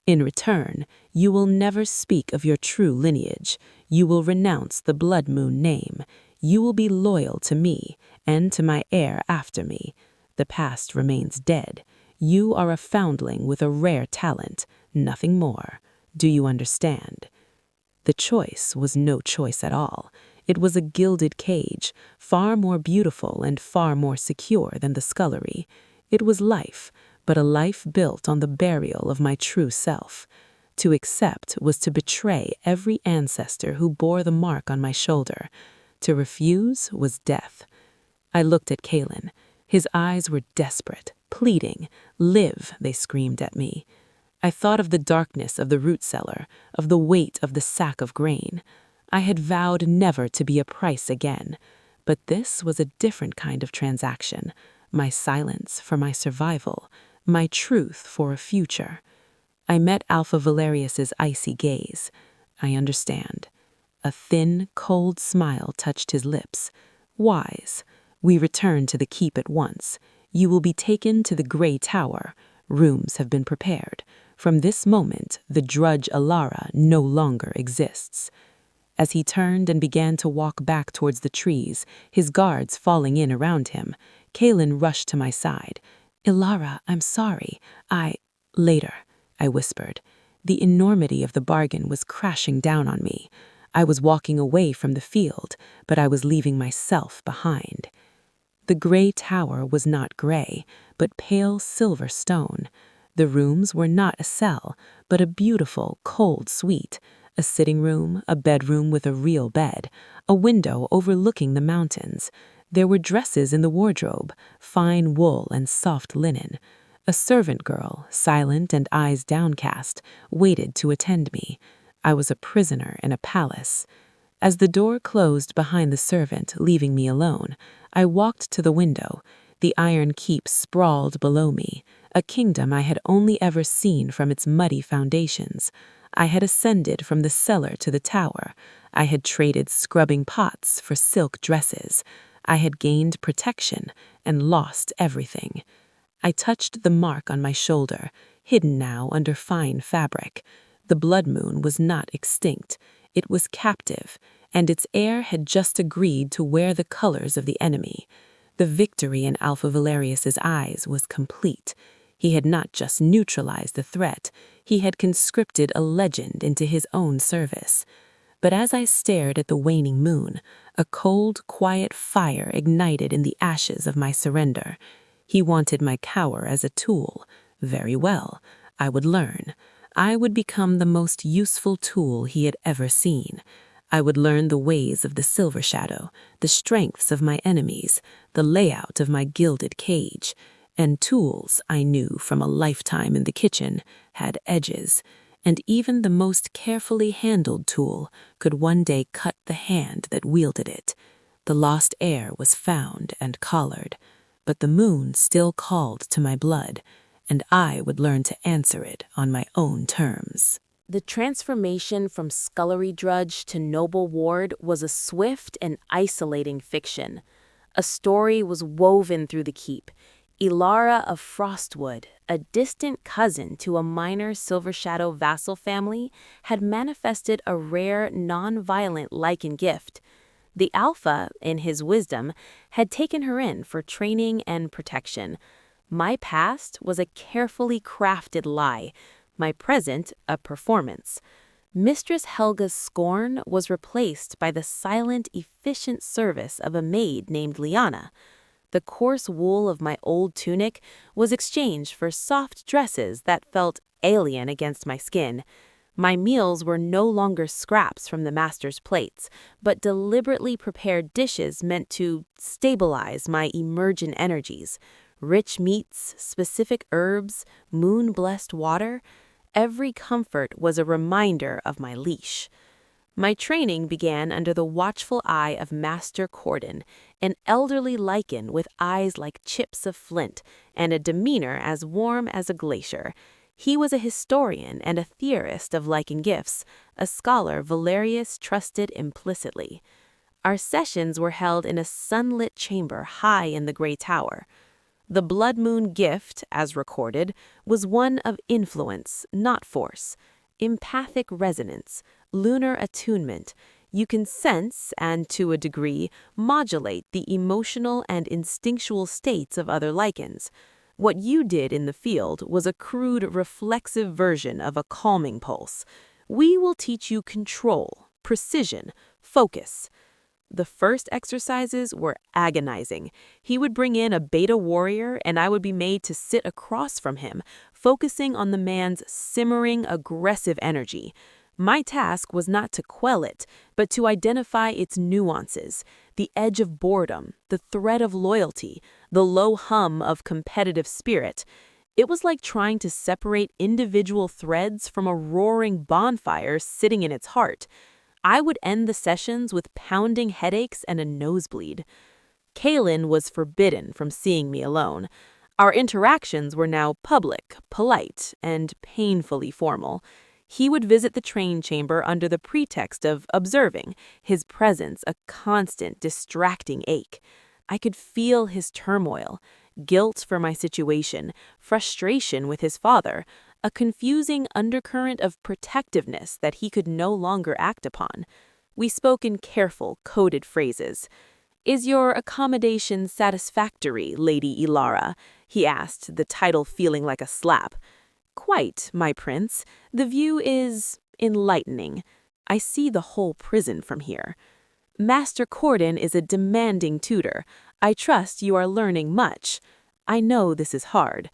In return, you will never speak of your true lineage. You will renounce the Bloodmoon name. You will be loyal to me and to my heir after me. The past remains dead. You are a foundling with a rare talent, nothing more. Do you understand? The choice was no choice at all. It was a gilded cage, far more beautiful and far more secure than the scullery. It was life, but a life built on the burial of my true self. To accept was to betray every ancestor who bore the mark on my shoulder. To refuse was death. I looked at Kaelin. His eyes were desperate, pleading. Live, they screamed at me. I thought of the darkness of the root cellar, of the weight of the sack of grain. I had vowed never to be a price again. But this was a different kind of transaction. My silence for my survival, my truth for a future. I met Alpha Valerius's icy gaze. I understand. A thin, cold smile touched his lips. Wise. We returned to the keep at once. You will be taken to the Grey Tower. Rooms have been prepared. From this moment, the drudge Alara no longer exists." As he turned and began to walk back towards the trees, his guards falling in around him, Kaelin rushed to my side. "Ilara, I'm sorry. Later," I whispered. The enormity of the bargain was crashing down on me. I was walking away from the field, but I was leaving myself behind. The Grey Tower was not gray, but pale silver stone. The rooms were not a cell, but a beautiful, cold suite. A sitting room, a bedroom with a real bed, a window overlooking the mountains. There were dresses in the wardrobe, fine wool and soft linen. A servant girl, silent and eyes downcast, waited to attend me. I was a prisoner in a palace. As the door closed behind the servant, leaving me alone, I walked to the window. The iron keep sprawled below me, a kingdom I had only ever seen from its muddy foundations. I had ascended from the cellar to the tower. I had traded scrubbing pots for silk dresses. I had gained protection and lost everything. I touched the mark on my shoulder, hidden now under fine fabric. The blood moon was not extinct. It was captive, and its heir had just agreed to wear the colors of the enemy. The victory in Alpha Valerius's eyes was complete. He had not just neutralized the threat, he had conscripted a legend into his own service. But as I stared at the waning moon, a cold, quiet fire ignited in the ashes of my surrender. He wanted my cower as a tool. Very well, I would learn. I would become the most useful tool he had ever seen. I would learn the ways of the Silver Shadow, the strengths of my enemies, the layout of my gilded cage. And tools, I knew from a lifetime in the kitchen, had edges, and even the most carefully handled tool could one day cut the hand that wielded it. The lost heir was found and collared, but the moon still called to my blood, and I would learn to answer it on my own terms. The transformation from scullery drudge to noble ward was a swift and isolating fiction. A story was woven through the keep. Ilara of Frostwood, a distant cousin to a minor Silver Shadow vassal family, had manifested a rare, non-violent lichen gift. The Alpha, in his wisdom, had taken her in for training and protection. My past was a carefully crafted lie, my present a performance. Mistress Helga's scorn was replaced by the silent, efficient service of a maid named Liana. The coarse wool of my old tunic was exchanged for soft dresses that felt alien against my skin. My meals were no longer scraps from the master's plates, but deliberately prepared dishes meant to stabilize my emergent energies. Rich meats, specific herbs, moon-blessed water, every comfort was a reminder of my leash. My training began under the watchful eye of Master Corden, an elderly lichen with eyes like chips of flint and a demeanor as warm as a glacier. He was a historian and a theorist of lichen gifts, a scholar Valerius trusted implicitly. Our sessions were held in a sunlit chamber high in the Grey Tower. The blood moon gift, as recorded, was one of influence, not force. Empathic resonance, lunar attunement. You can sense and, to a degree, modulate the emotional and instinctual states of other lichens. What you did in the field was a crude, reflexive version of a calming pulse. We will teach you control, precision, focus. The first exercises were agonizing. He would bring in a beta warrior, and I would be made to sit across from him, focusing on the man's simmering, aggressive energy. My task was not to quell it, but to identify its nuances, the edge of boredom, the thread of loyalty, the low hum of competitive spirit. It was like trying to separate individual threads from a roaring bonfire sitting in its heart. I would end the sessions with pounding headaches and a nosebleed. Kaelin was forbidden from seeing me alone. Our interactions were now public, polite, and painfully formal. He would visit the train chamber under the pretext of observing, his presence a constant, distracting ache. I could feel his turmoil. guilt for my situation, frustration with his father, a confusing undercurrent of protectiveness that he could no longer act upon. We spoke in careful, coded phrases. "Is your accommodation satisfactory, Lady Ilara?" he asked, the title feeling like a slap. "Quite, my prince. The view is enlightening. I see the whole prison from here. Master Corden is a demanding tutor. I trust you are learning much. I know this is hard.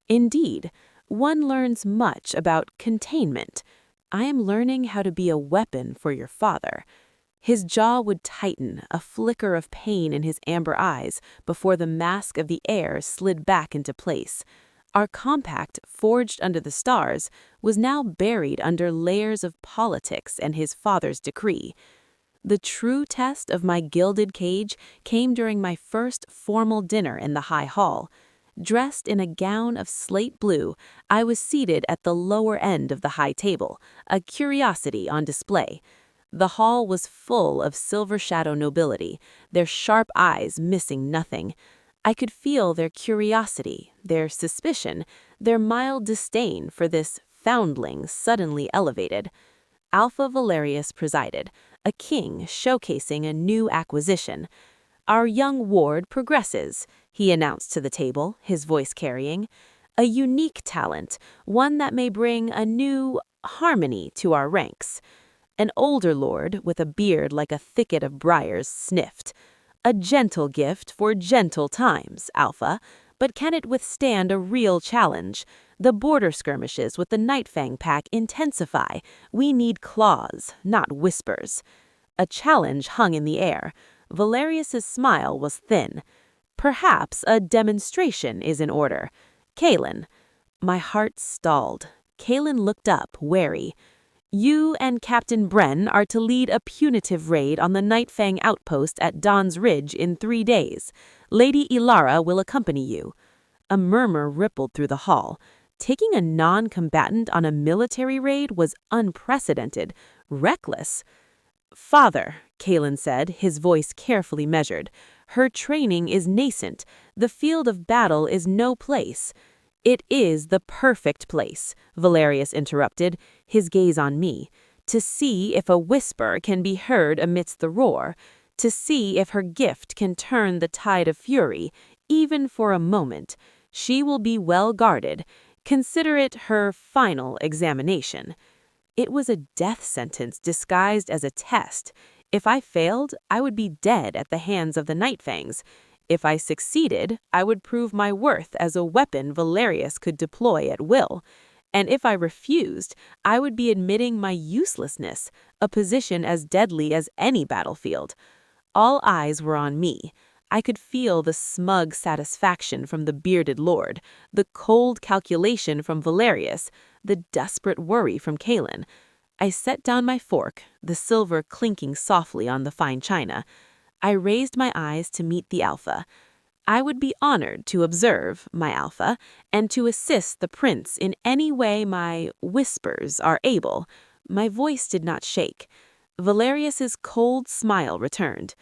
Indeed, one learns much about containment. I am learning how to be a weapon for your father." His jaw would tighten, a flicker of pain in his amber eyes, before the mask of the air slid back into place. Our compact, forged under the stars, was now buried under layers of politics and his father's decree. The true test of my gilded cage came during my first formal dinner in the High Hall. Dressed in a gown of slate blue, I was seated at the lower end of the high table, a curiosity on display. The hall was full of Silver Shadow nobility, their sharp eyes missing nothing. I could feel their curiosity, their suspicion, their mild disdain for this foundling suddenly elevated. Alpha Valerius presided, a king showcasing a new acquisition. "Our young ward progresses," he announced to the table, his voice carrying. "A unique talent, one that may bring a new harmony to our ranks." An older lord, with a beard like a thicket of briars, sniffed. "A gentle gift for gentle times, Alpha, but can it withstand a real challenge? The border skirmishes with the Nightfang pack intensify. We need claws, not whispers." A challenge hung in the air. Valerius's smile was thin. "Perhaps a demonstration is in order. Kalen." My heart stalled. Kalen looked up, wary. "You and Captain Bren are to lead a punitive raid on the Nightfang outpost at Don's Ridge in 3 days. Lady Ilara will accompany you." A murmur rippled through the hall. Taking a non-combatant on a military raid was unprecedented, reckless. "Father," Kalen said, his voice carefully measured, "her training is nascent. The field of battle is no place." "It is the perfect place," Valerius interrupted, his gaze on me, "to see if a whisper can be heard amidst the roar, to see if her gift can turn the tide of fury, even for a moment. She will be well guarded. Consider it her final examination." It was a death sentence disguised as a test. If I failed, I would be dead at the hands of the Nightfangs. If I succeeded, I would prove my worth as a weapon Valerius could deploy at will. And if I refused, I would be admitting my uselessness, a position as deadly as any battlefield. All eyes were on me. I could feel the smug satisfaction from the bearded lord, the cold calculation from Valerius, the desperate worry from Kalen. I set down my fork, the silver clinking softly on the fine china. I raised my eyes to meet the Alpha. I would be honored to observe, my Alpha, and to assist the prince in any way my whispers are able. My voice did not shake. Valerius's cold smile returned.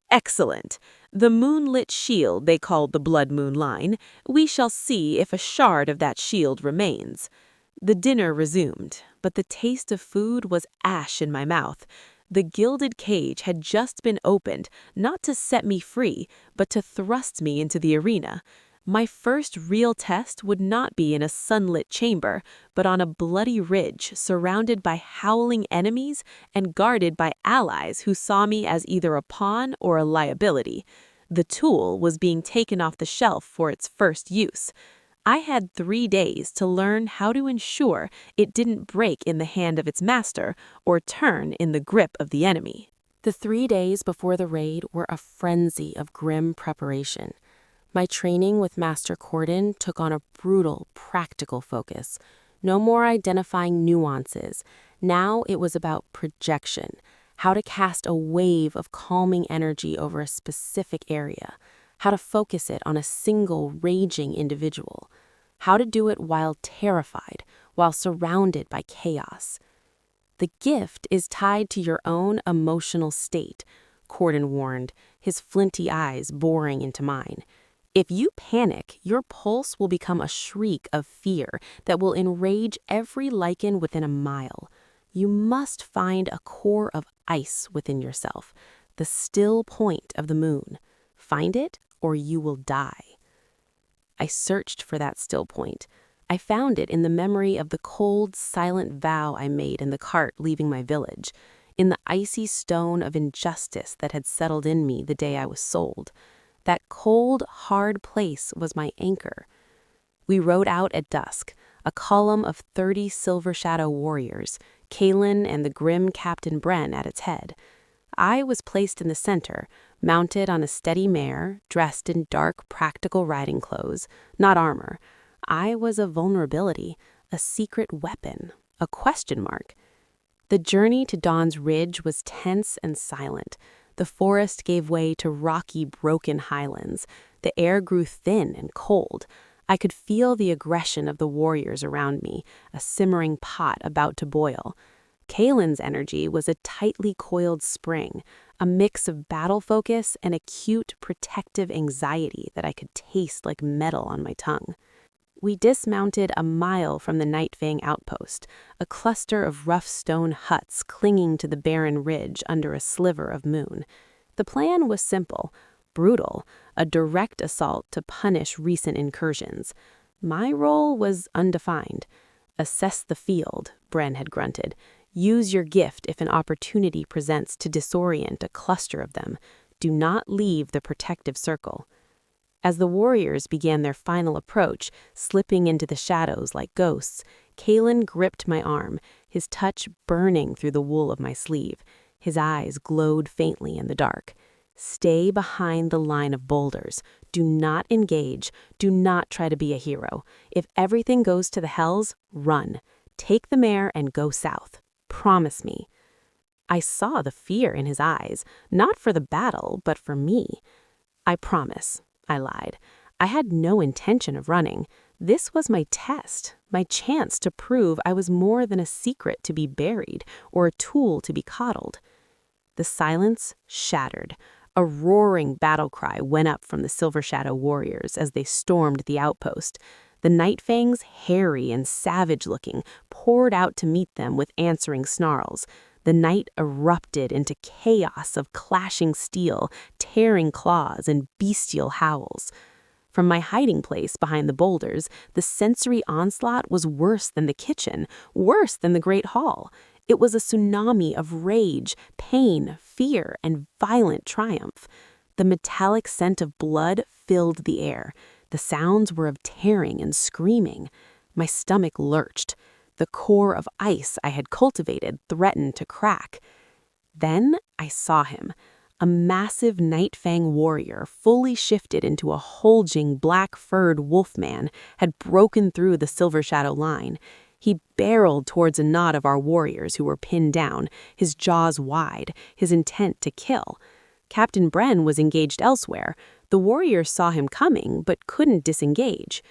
"Excellent. The moonlit shield they called the Bloodmoon Line. We shall see if a shard of that shield remains." The dinner resumed, but the taste of food was ash in my mouth. The gilded cage had just been opened, not to set me free, but to thrust me into the arena. My first real test would not be in a sunlit chamber, but on a bloody ridge surrounded by howling enemies and guarded by allies who saw me as either a pawn or a liability. The tool was being taken off the shelf for its first use. I had 3 days to learn how to ensure it didn't break in the hand of its master or turn in the grip of the enemy. The 3 days before the raid were a frenzy of grim preparation. My training with Master Corden took on a brutal, practical focus. No more identifying nuances. Now it was about projection, how to cast a wave of calming energy over a specific area, how to focus it on a single raging individual, how to do it while terrified, while surrounded by chaos. "The gift is tied to your own emotional state," Corden warned, his flinty eyes boring into mine. If you panic, your pulse will become a shriek of fear that will enrage every lichen within a mile. You must find a core of ice within yourself, the still point of the moon. Find it, or you will die. I searched for that still point. I found it in the memory of the cold, silent vow I made in the cart leaving my village, in the icy stone of injustice that had settled in me the day I was sold. That cold, hard place was my anchor. We rode out at dusk, a column of 30 Silver Shadow warriors, Kaelin and the grim Captain Bren at its head. I was placed in the center, mounted on a steady mare, dressed in dark, practical riding clothes, not armor. I was a vulnerability, a secret weapon, a question mark. The journey to Dawn's Ridge was tense and silent. The forest gave way to rocky, broken highlands. The air grew thin and cold. I could feel the aggression of the warriors around me, a simmering pot about to boil. Kaelin's energy was a tightly coiled spring, a mix of battle focus and acute protective anxiety that I could taste like metal on my tongue. We dismounted a mile from the Nightfang outpost, a cluster of rough stone huts clinging to the barren ridge under a sliver of moon. The plan was simple, brutal, a direct assault to punish recent incursions. My role was undefined. Assess the field, Bren had grunted. Use your gift if an opportunity presents to disorient a cluster of them. Do not leave the protective circle. As the warriors began their final approach, slipping into the shadows like ghosts, Kaelin gripped my arm, his touch burning through the wool of my sleeve. His eyes glowed faintly in the dark. Stay behind the line of boulders. Do not engage. Do not try to be a hero. If everything goes to the hells, run. Take the mare and go south. Promise me. I saw the fear in his eyes, not for the battle, but for me. I promise. I lied. I had no intention of running. This was my test, my chance to prove I was more than a secret to be buried or a tool to be coddled. The silence shattered. A roaring battle cry went up from the Silver Shadow warriors as they stormed the outpost. The Nightfangs, hairy and savage-looking, poured out to meet them with answering snarls. The night erupted into chaos of clashing steel, tearing claws, and bestial howls. From my hiding place behind the boulders, the sensory onslaught was worse than the kitchen, worse than the Great Hall. It was a tsunami of rage, pain, fear, and violent triumph. The metallic scent of blood filled the air. The sounds were of tearing and screaming. My stomach lurched. The core of ice I had cultivated threatened to crack. Then I saw him. A massive Nightfang warrior, fully shifted into a hulging, black-furred wolfman, had broken through the Silver Shadow line. He barreled towards a knot of our warriors who were pinned down, his jaws wide, his intent to kill. Captain Bren was engaged elsewhere. The warriors saw him coming, but couldn't disengage.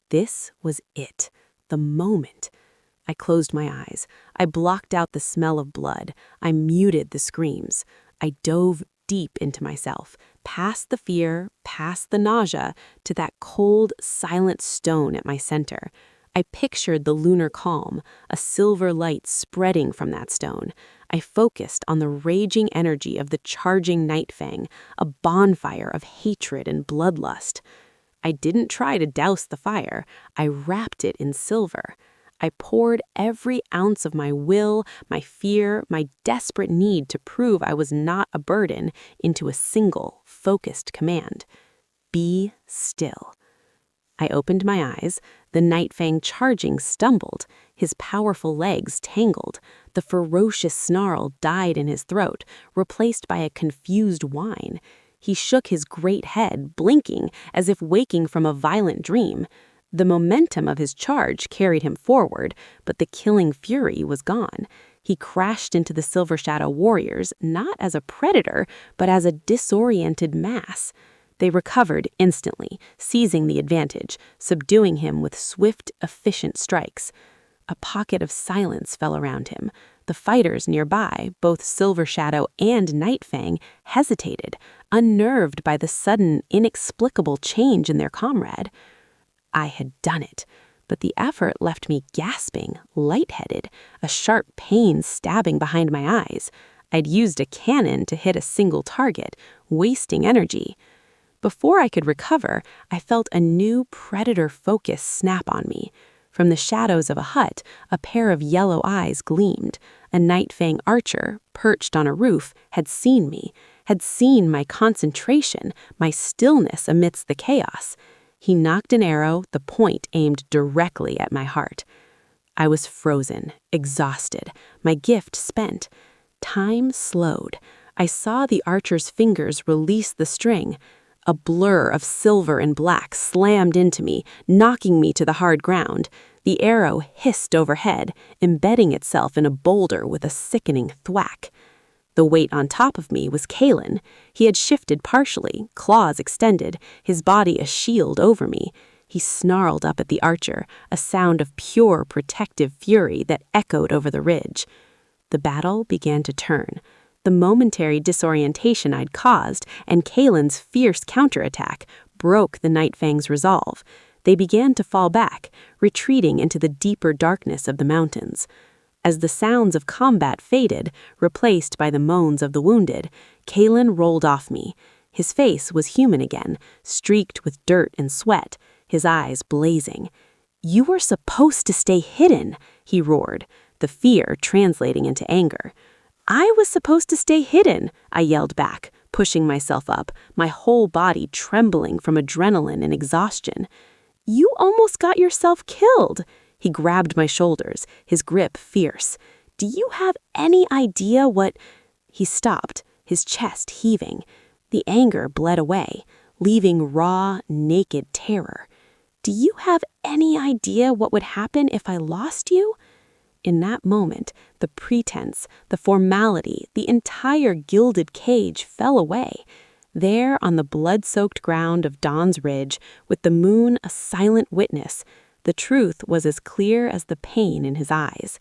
This was it, the moment. I closed my eyes. I blocked out the smell of blood. I muted the screams. I dove deep into myself, past the fear, past the nausea, to that cold, silent stone at my center. I pictured the lunar calm, a silver light spreading from that stone. I focused on the raging energy of the charging Nightfang, a bonfire of hatred and bloodlust. I didn't try to douse the fire. I wrapped it in silver. I poured every ounce of my will, my fear, my desperate need to prove I was not a burden into a single, focused command. Be still. I opened my eyes. The Nightfang charging stumbled. His powerful legs tangled. The ferocious snarl died in his throat, replaced by a confused whine. He shook his great head, blinking, as if waking from a violent dream. The momentum of his charge carried him forward, but the killing fury was gone. He crashed into the Silver Shadow warriors, not as a predator, but as a disoriented mass. They recovered instantly, seizing the advantage, subduing him with swift, efficient strikes. A pocket of silence fell around him. The fighters nearby, both Silver Shadow and Night Fang, hesitated, unnerved by the sudden, inexplicable change in their comrade. I had done it, but the effort left me gasping, lightheaded, a sharp pain stabbing behind my eyes. I'd used a cannon to hit a single target, wasting energy. Before I could recover, I felt a new predator focus snap on me. From the shadows of a hut, a pair of yellow eyes gleamed. A Night Fang archer, perched on a roof, had seen me, had seen my concentration, my stillness amidst the chaos. He knocked an arrow, the point aimed directly at my heart. I was frozen, exhausted, my gift spent. Time slowed. I saw the archer's fingers release the string. A blur of silver and black slammed into me, knocking me to the hard ground. The arrow hissed overhead, embedding itself in a boulder with a sickening thwack. The weight on top of me was Kalen. He had shifted partially, claws extended, his body a shield over me. He snarled up at the archer, a sound of pure protective fury that echoed over the ridge. The battle began to turn. The momentary disorientation I'd caused and Kalen's fierce counterattack broke the Night Fang's resolve. They began to fall back, retreating into the deeper darkness of the mountains. As the sounds of combat faded, replaced by the moans of the wounded, Kalen rolled off me. His face was human again, streaked with dirt and sweat, his eyes blazing. "You were supposed to stay hidden," he roared, the fear translating into anger. "I was supposed to stay hidden," I yelled back, pushing myself up, my whole body trembling from adrenaline and exhaustion. "You almost got yourself killed." He grabbed my shoulders, his grip fierce. "Do you have any idea what—" He stopped, his chest heaving. The anger bled away, leaving raw, naked terror. "Do you have any idea what would happen if I lost you?" In that moment, the pretense, the formality, the entire gilded cage fell away. There, on the blood-soaked ground of Dawn's Ridge, with the moon a silent witness, the truth was as clear as the pain in his eyes.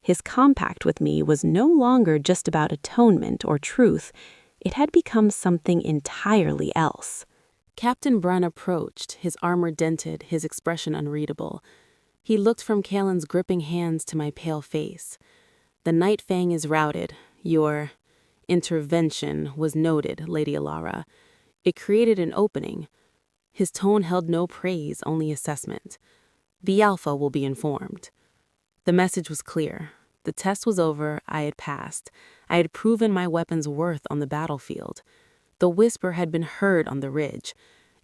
His compact with me was no longer just about atonement or truth. It had become something entirely else. Captain Brunn approached, his armor dented, his expression unreadable. He looked from Kalen's gripping hands to my pale face. "The Night Fang is routed. Your intervention was noted, Lady Alara. It created an opening." His tone held no praise, only assessment. "The Alpha will be informed." The message was clear. The test was over. I had passed. I had proven my weapon's worth on the battlefield. The whisper had been heard on the ridge.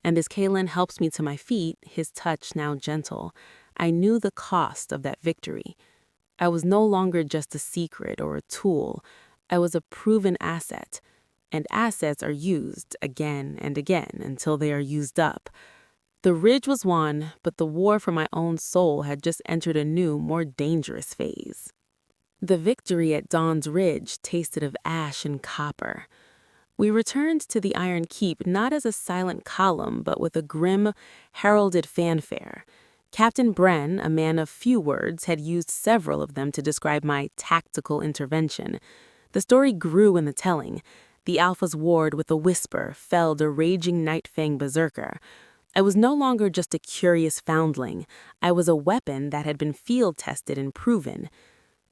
And as Kalen helped me to my feet, his touch now gentle, I knew the cost of that victory. I was no longer just a secret or a tool. I was a proven asset. And assets are used again and again until they are used up. The ridge was won, but the war for my own soul had just entered a new, more dangerous phase. The victory at Dawn's Ridge tasted of ash and copper. We returned to the Iron Keep not as a silent column, but with a grim, heralded fanfare. Captain Bren, a man of few words, had used several of them to describe my tactical intervention. The story grew in the telling. The Alpha's ward with a whisper felled a raging Night Fang berserker. I was no longer just a curious foundling. I was a weapon that had been field-tested and proven.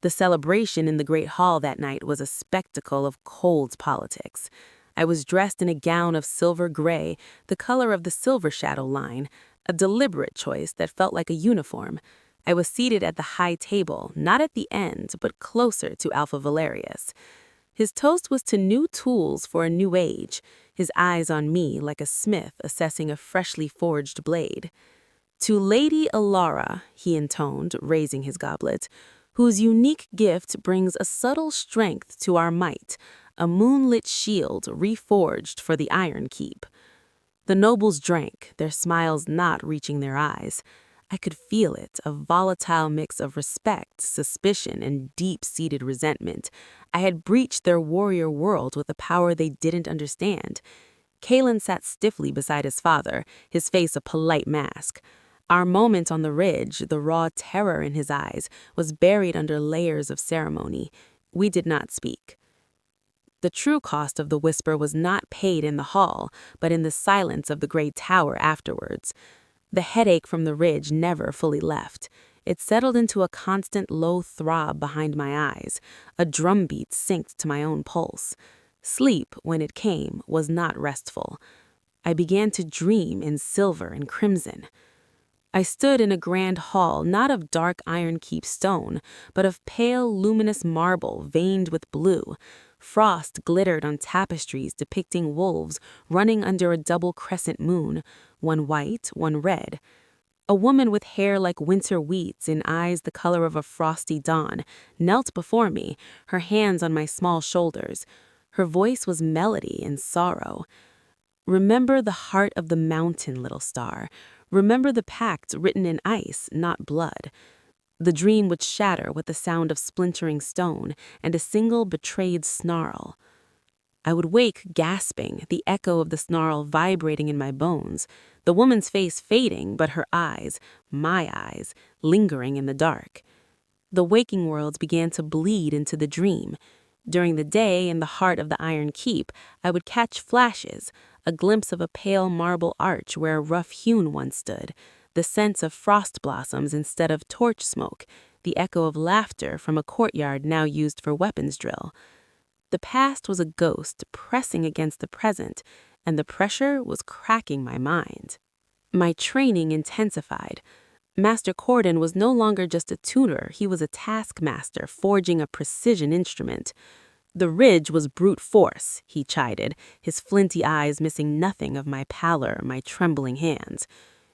The celebration in the Great Hall that night was a spectacle of cold politics. I was dressed in a gown of silver gray, the color of the Silver Shadow line, a deliberate choice that felt like a uniform. I was seated at the high table, not at the end, but closer to Alpha Valerius. His toast was to new tools for a new age, his eyes on me like a smith assessing a freshly forged blade. "To Lady Alara," he intoned, raising his goblet, "whose unique gift brings a subtle strength to our might, a moonlit shield reforged for the Iron Keep." The nobles drank, their smiles not reaching their eyes. I could feel it, a volatile mix of respect, suspicion, and deep-seated resentment. I had breached their warrior world with a power they didn't understand. Kalen sat stiffly beside his father, his face a polite mask. Our moment on the ridge, the raw terror in his eyes, was buried under layers of ceremony. We did not speak. The true cost of the whisper was not paid in the hall, but in the silence of the great tower afterwards. The headache from the ridge never fully left. It settled into a constant low throb behind my eyes, a drumbeat synced to my own pulse. Sleep, when it came, was not restful. I began to dream in silver and crimson. I stood in a grand hall, not of dark iron keep stone, but of pale, luminous marble veined with blue. Frost glittered on tapestries depicting wolves running under a double crescent moon, one white, one red. A woman with hair like winter wheats and eyes the color of a frosty dawn knelt before me, her hands on my small shoulders. Her voice was melody and sorrow. Remember the heart of the mountain, little star. Remember the pact written in ice, not blood. The dream would shatter with the sound of splintering stone and a single betrayed snarl. I would wake gasping, the echo of the snarl vibrating in my bones, the woman's face fading, but her eyes, my eyes, lingering in the dark. The waking worlds began to bleed into the dream. During the day, in the heart of the Iron Keep, I would catch flashes, a glimpse of a pale marble arch where a rough-hewn one stood, the sense of frost blossoms instead of torch smoke, the echo of laughter from a courtyard now used for weapons drill. The past was a ghost pressing against the present, and the pressure was cracking my mind. My training intensified. Master Corden was no longer just a tutor, he was a taskmaster forging a precision instrument. The ridge was brute force, he chided, his flinty eyes missing nothing of my pallor, my trembling hands.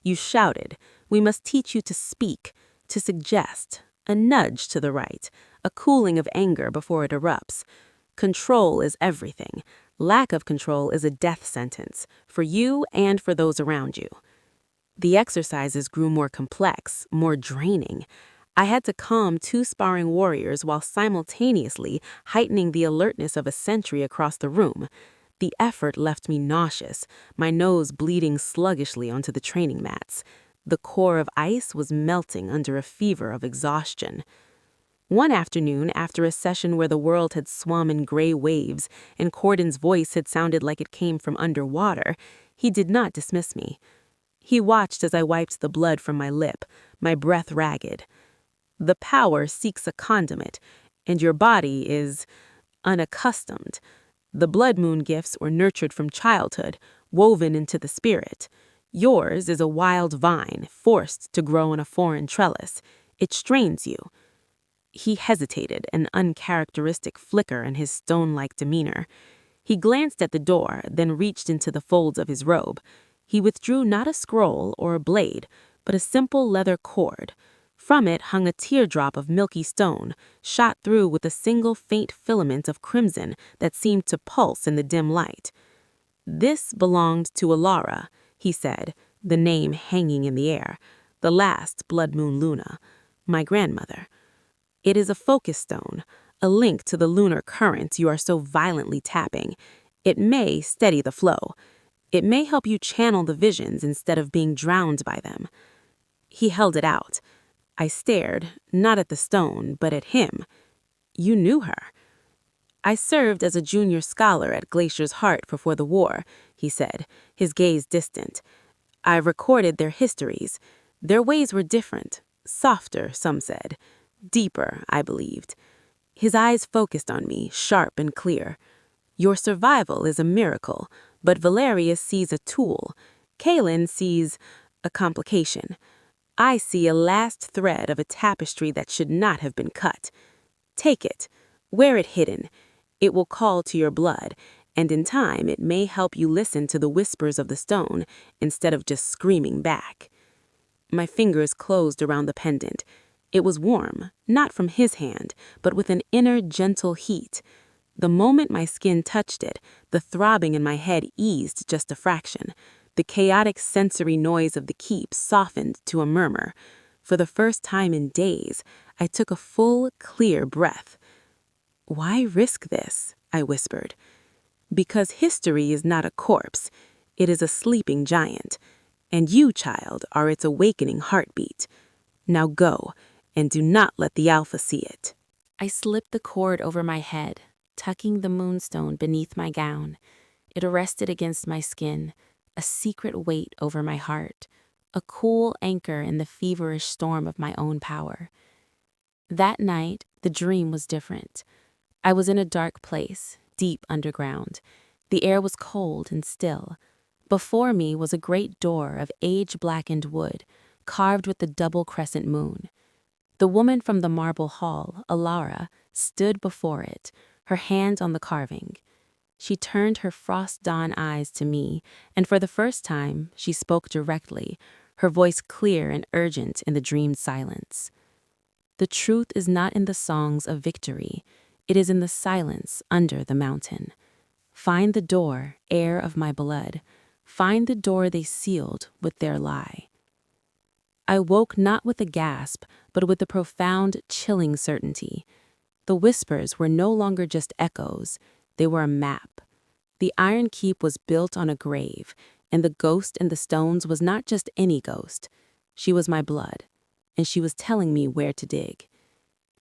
You shouted, we must teach you to speak, to suggest, a nudge to the right, a cooling of anger before it erupts. Control is everything. Lack of control is a death sentence, for you and for those around you. The exercises grew more complex, more draining. I had to calm 2 sparring warriors while simultaneously heightening the alertness of a sentry across the room. The effort left me nauseous, my nose bleeding sluggishly onto the training mats. The core of ice was melting under a fever of exhaustion. One afternoon, after a session where the world had swum in gray waves and Corden's voice had sounded like it came from underwater, he did not dismiss me. He watched as I wiped the blood from my lip, my breath ragged. The power seeks a conduit, and your body is unaccustomed. The Bloodmoon gifts were nurtured from childhood, woven into the spirit. Yours is a wild vine, forced to grow in a foreign trellis. It strains you. He hesitated, an uncharacteristic flicker in his stone-like demeanor. He glanced at the door, then reached into the folds of his robe. He withdrew not a scroll or a blade, but a simple leather cord. From it hung a teardrop of milky stone, shot through with a single faint filament of crimson that seemed to pulse in the dim light. This belonged to Alara, he said, the name hanging in the air, the last Bloodmoon Luna, my grandmother. It is a focus stone, a link to the lunar currents you are so violently tapping. It may steady the flow. It may help you channel the visions instead of being drowned by them. He held it out. I stared, not at the stone, but at him. You knew her. I served as a junior scholar at Glacier's Heart before the war, he said, his gaze distant. I recorded their histories. Their ways were different, softer, some said. Deeper, I believed. His eyes focused on me, sharp and clear. Your survival is a miracle, but Valerius sees a tool. Kaelin sees a complication. I see a last thread of a tapestry that should not have been cut. Take it. Wear it hidden. It will call to your blood, and in time it may help you listen to the whispers of the stone instead of just screaming back. My fingers closed around the pendant. It was warm, not from his hand, but with an inner gentle heat. The moment my skin touched it, the throbbing in my head eased just a fraction. The chaotic sensory noise of the keep softened to a murmur. For the first time in days, I took a full, clear breath. Why risk this? I whispered. Because history is not a corpse. It is a sleeping giant. And you, child, are its awakening heartbeat. Now go, and do not let the Alpha see it. I slipped the cord over my head, tucking the moonstone beneath my gown. It arrested against my skin, a secret weight over my heart, a cool anchor in the feverish storm of my own power. That night, the dream was different. I was in a dark place, deep underground. The air was cold and still. Before me was a great door of age-blackened wood, carved with the double crescent moon. The woman from the marble hall, Alara, stood before it, her hand on the carving. She turned her frost-dawn eyes to me, and for the first time, she spoke directly, her voice clear and urgent in the dreamed silence. The truth is not in the songs of victory. It is in the silence under the mountain. Find the door, heir of my blood. Find the door they sealed with their lie. I woke not with a gasp, but with a profound, chilling certainty. The whispers were no longer just echoes. They were a map. The Iron Keep was built on a grave, and the ghost in the stones was not just any ghost. She was my blood, and she was telling me where to dig.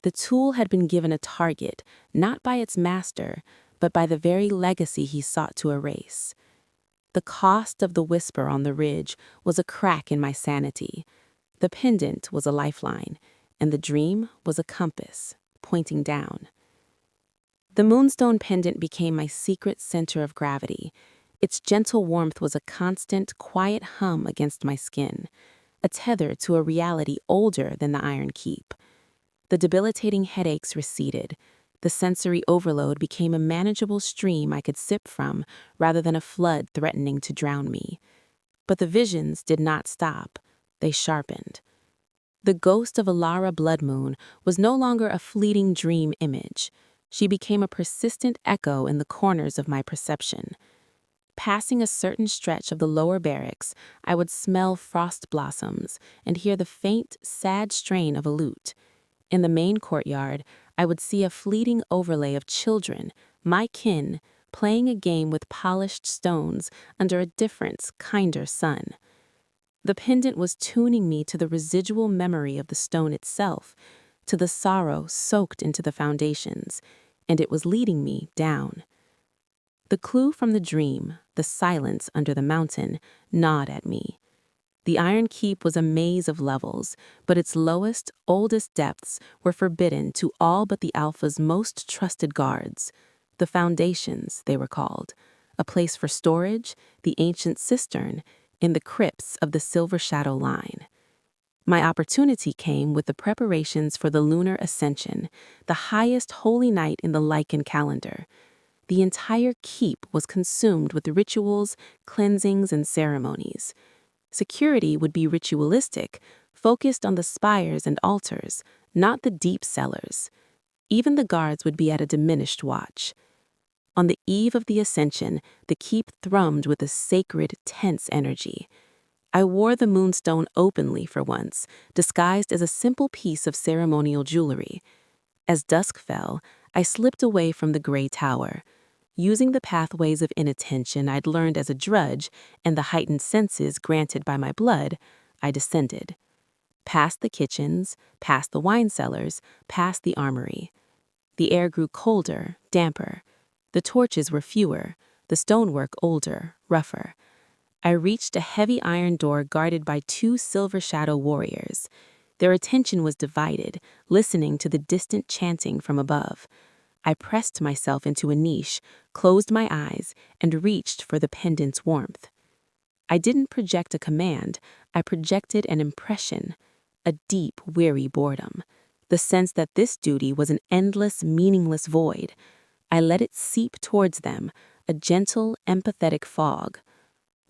The tool had been given a target, not by its master, but by the very legacy he sought to erase. The cost of the whisper on the ridge was a crack in my sanity. The pendant was a lifeline, and the dream was a compass, pointing down. The moonstone pendant became my secret center of gravity. Its gentle warmth was a constant, quiet hum against my skin, a tether to a reality older than the Iron Keep. The debilitating headaches receded. The sensory overload became a manageable stream I could sip from rather than a flood threatening to drown me. But the visions did not stop. They sharpened. The ghost of Alara Bloodmoon was no longer a fleeting dream image. She became a persistent echo in the corners of my perception. Passing a certain stretch of the lower barracks, I would smell frost blossoms and hear the faint, sad strain of a lute. In the main courtyard, I would see a fleeting overlay of children, my kin, playing a game with polished stones under a different, kinder sun. The pendant was tuning me to the residual memory of the stone itself, to the sorrow soaked into the foundations, and it was leading me down. The clue from the dream, the silence under the mountain, gnawed at me. The Iron Keep was a maze of levels, but its lowest, oldest depths were forbidden to all but the Alpha's most trusted guards. The foundations, they were called, a place for storage, the ancient cistern, in the crypts of the Silver Shadow Line. My opportunity came with the preparations for the lunar ascension, the highest holy night in the Lycan calendar. The entire keep was consumed with rituals, cleansings, and ceremonies. Security would be ritualistic, focused on the spires and altars, not the deep cellars. Even the guards would be at a diminished watch. On the eve of the ascension, the keep thrummed with a sacred, tense energy. I wore the moonstone openly for once, disguised as a simple piece of ceremonial jewelry. As dusk fell, I slipped away from the gray tower. Using the pathways of inattention I'd learned as a drudge and the heightened senses granted by my blood, I descended. Past the kitchens, past the wine cellars, past the armory. The air grew colder, damper. The torches were fewer, the stonework older, rougher. I reached a heavy iron door guarded by 2 Silver Shadow warriors. Their attention was divided, listening to the distant chanting from above. I pressed myself into a niche, closed my eyes, and reached for the pendant's warmth. I didn't project a command, I projected an impression, a deep, weary boredom, the sense that this duty was an endless, meaningless void. I let it seep towards them, a gentle, empathetic fog.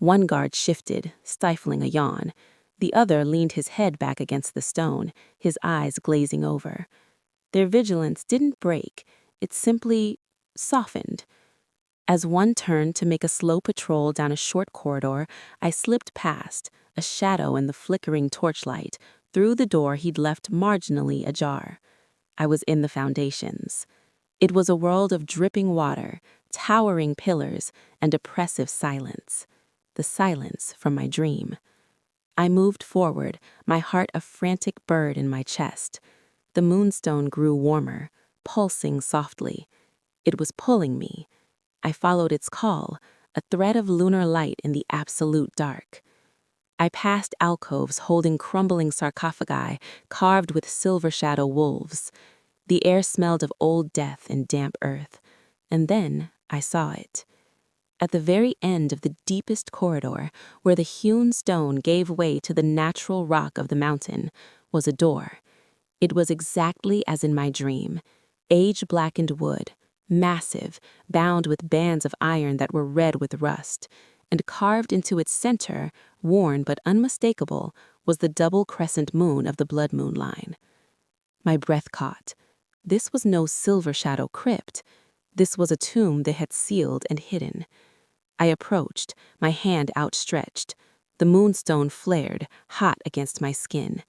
One guard shifted, stifling a yawn. The other leaned his head back against the stone, his eyes glazing over. Their vigilance didn't break. It simply softened. As one turned to make a slow patrol down a short corridor, I slipped past, a shadow in the flickering torchlight, through the door he'd left marginally ajar. I was in the foundations. It was a world of dripping water, towering pillars, and oppressive silence. The silence from my dream. I moved forward, my heart a frantic bird in my chest. The moonstone grew warmer, pulsing softly. It was pulling me. I followed its call, a thread of lunar light in the absolute dark. I passed alcoves holding crumbling sarcophagi carved with silver shadow wolves. The air smelled of old death and damp earth. And then I saw it. At the very end of the deepest corridor, where the hewn stone gave way to the natural rock of the mountain, was a door. It was exactly as in my dream. Age-blackened wood, massive, bound with bands of iron that were red with rust, and carved into its center, worn but unmistakable, was the double crescent moon of the Bloodmoon Line. My breath caught. This was no silver shadow crypt. This was a tomb they had sealed and hidden. I approached, my hand outstretched. The moonstone flared, hot against my skin.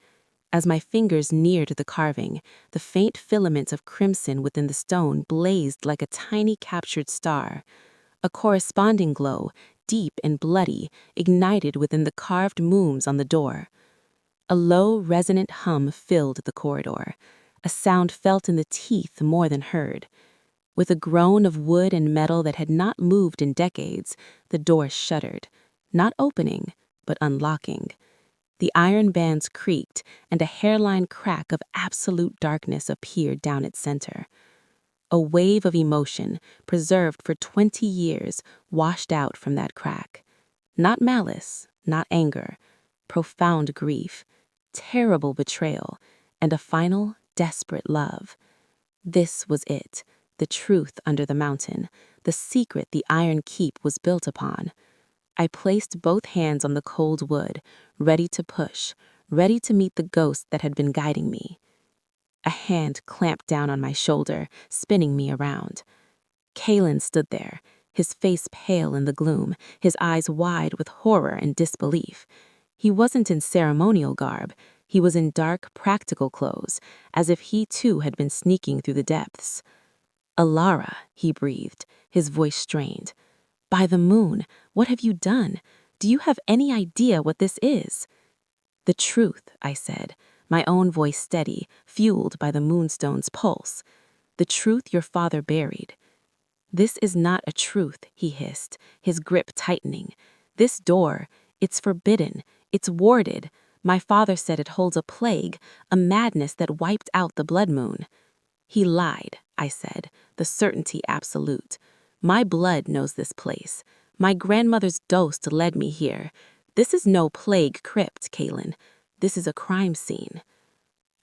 As my fingers neared the carving, the faint filament of crimson within the stone blazed like a tiny captured star. A corresponding glow, deep and bloody, ignited within the carved moons on the door. A low, resonant hum filled the corridor, a sound felt in the teeth more than heard. With a groan of wood and metal that had not moved in decades, the door shuddered, not opening, but unlocking. The iron bands creaked, and a hairline crack of absolute darkness appeared down its center. A wave of emotion, preserved for 20 years, washed out from that crack. Not malice, not anger, profound grief, terrible betrayal, and a final, desperate love. This was it, the truth under the mountain, the secret the Iron Keep was built upon. I placed both hands on the cold wood, ready to push, ready to meet the ghost that had been guiding me. A hand clamped down on my shoulder, spinning me around. Kalen stood there, his face pale in the gloom, his eyes wide with horror and disbelief. He wasn't in ceremonial garb. He was in dark, practical clothes, as if he too had been sneaking through the depths. "Alara," he breathed, his voice strained. "By the moon, what have you done? Do you have any idea what this is?" "The truth," I said, my own voice steady, fueled by the moonstone's pulse. "The truth your father buried." "This is not a truth," he hissed, his grip tightening. "This door, it's forbidden, it's warded. My father said it holds a plague, a madness that wiped out the blood moon." "He lied," I said, the certainty absolute. "My blood knows this place. My grandmother's ghost led me here. This is no plague crypt, Kalen. This is a crime scene."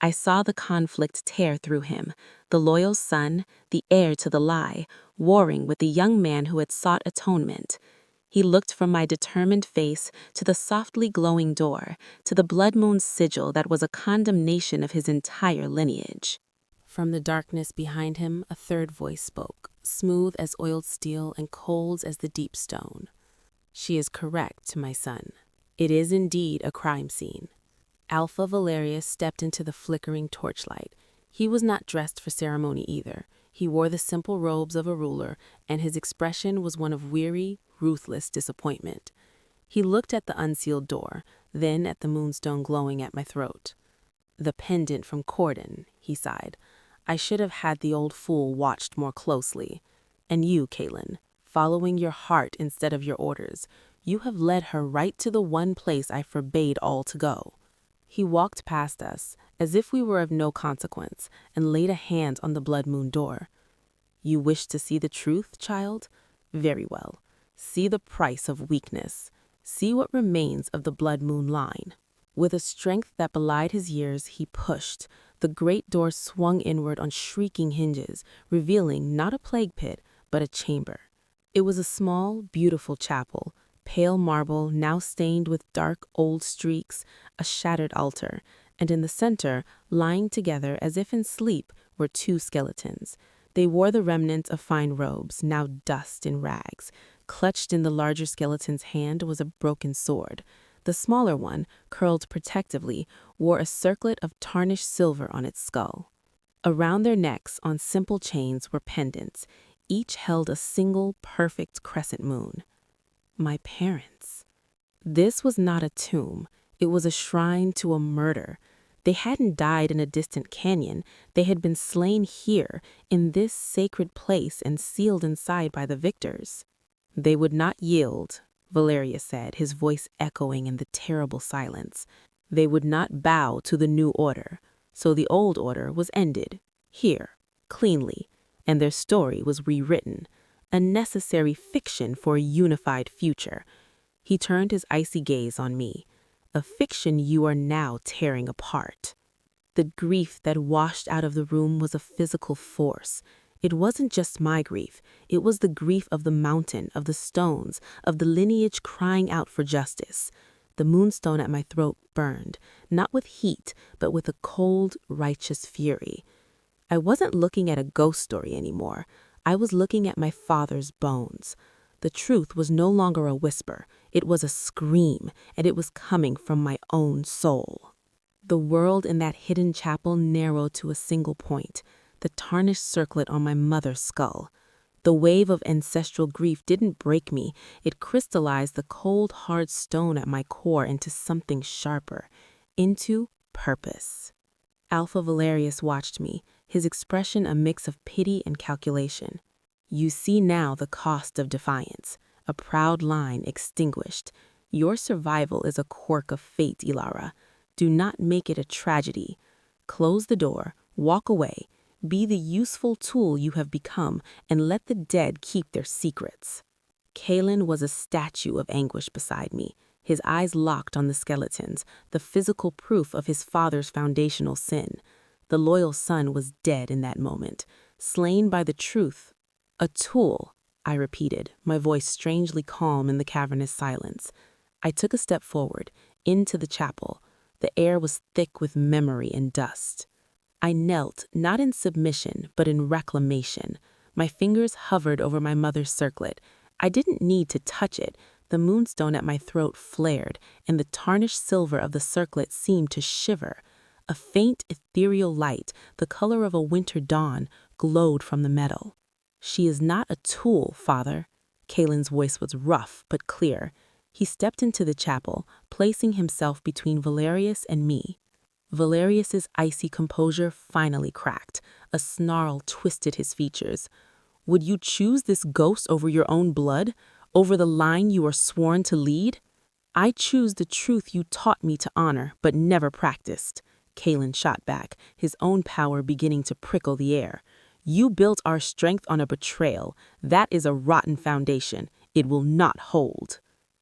I saw the conflict tear through him, the loyal son, the heir to the lie, warring with the young man who had sought atonement. He looked from my determined face to the softly glowing door, to the blood moon's sigil that was a condemnation of his entire lineage. From the darkness behind him, a third voice spoke, smooth as oiled steel and cold as the deep stone. "She is correct, my son. It is indeed a crime scene." Alpha Valerius stepped into the flickering torchlight. He was not dressed for ceremony either. He wore the simple robes of a ruler, and his expression was one of weary, ruthless disappointment. He looked at the unsealed door, then at the moonstone glowing at my throat. "The pendant from Cordon," he sighed. "I should have had the old fool watched more closely. And you, Kalen, following your heart instead of your orders, you have led her right to the one place I forbade all to go." He walked past us, as if we were of no consequence, and laid a hand on the blood moon door. "You wish to see the truth, child? Very well. See the price of weakness. See what remains of the blood moon line." With a strength that belied his years, he pushed. The great door swung inward on shrieking hinges, revealing not a plague pit, but a chamber. It was a small, beautiful chapel, pale marble now stained with dark old streaks, a shattered altar, and in the center, lying together as if in sleep, were two skeletons. They wore the remnants of fine robes, now dust and rags. Clutched in the larger skeleton's hand was a broken sword. The smaller one, curled protectively, wore a circlet of tarnished silver on its skull. Around their necks, on simple chains, were pendants. Each held a single, perfect crescent moon. My parents. This was not a tomb. It was a shrine to a murder. They hadn't died in a distant canyon. They had been slain here, in this sacred place, and sealed inside by the victors. They would not yield, Valerius said, his voice echoing in the terrible silence. They would not bow to the new order. So the old order was ended, here, cleanly, and their story was rewritten, a necessary fiction for a unified future. He turned his icy gaze on me. A fiction you are now tearing apart. The grief that washed out of the room was a physical force. It wasn't just my grief. It was the grief of the mountain, of the stones, of the lineage crying out for justice. The moonstone at my throat burned, not with heat, but with a cold, righteous fury. I wasn't looking at a ghost story anymore. I was looking at my father's bones. The truth was no longer a whisper. It was a scream, and it was coming from my own soul. The world in that hidden chapel narrowed to a single point, the tarnished circlet on my mother's skull. The wave of ancestral grief didn't break me. It crystallized the cold, hard stone at my core into something sharper, into purpose. Alpha Valerius watched me, his expression a mix of pity and calculation. You see now the cost of defiance, a proud line extinguished. Your survival is a quirk of fate, Ilara. Do not make it a tragedy. Close the door, walk away, be the useful tool you have become, and let the dead keep their secrets. Kalen was a statue of anguish beside me, his eyes locked on the skeletons, the physical proof of his father's foundational sin. The loyal son was dead in that moment, slain by the truth. A tool, I repeated, my voice strangely calm in the cavernous silence. I took a step forward, into the chapel. The air was thick with memory and dust. I knelt, not in submission, but in reclamation. My fingers hovered over my mother's circlet. I didn't need to touch it. The moonstone at my throat flared, and the tarnished silver of the circlet seemed to shiver. A faint, ethereal light, the color of a winter dawn, glowed from the metal. She is not a tool, Father. Kalen's voice was rough but clear. He stepped into the chapel, placing himself between Valerius and me. Valerius's icy composure finally cracked. A snarl twisted his features. Would you choose this ghost over your own blood? Over the line you are sworn to lead? I choose the truth you taught me to honor, but never practiced. Kalen shot back, his own power beginning to prickle the air. You built our strength on a betrayal. That is a rotten foundation. It will not hold.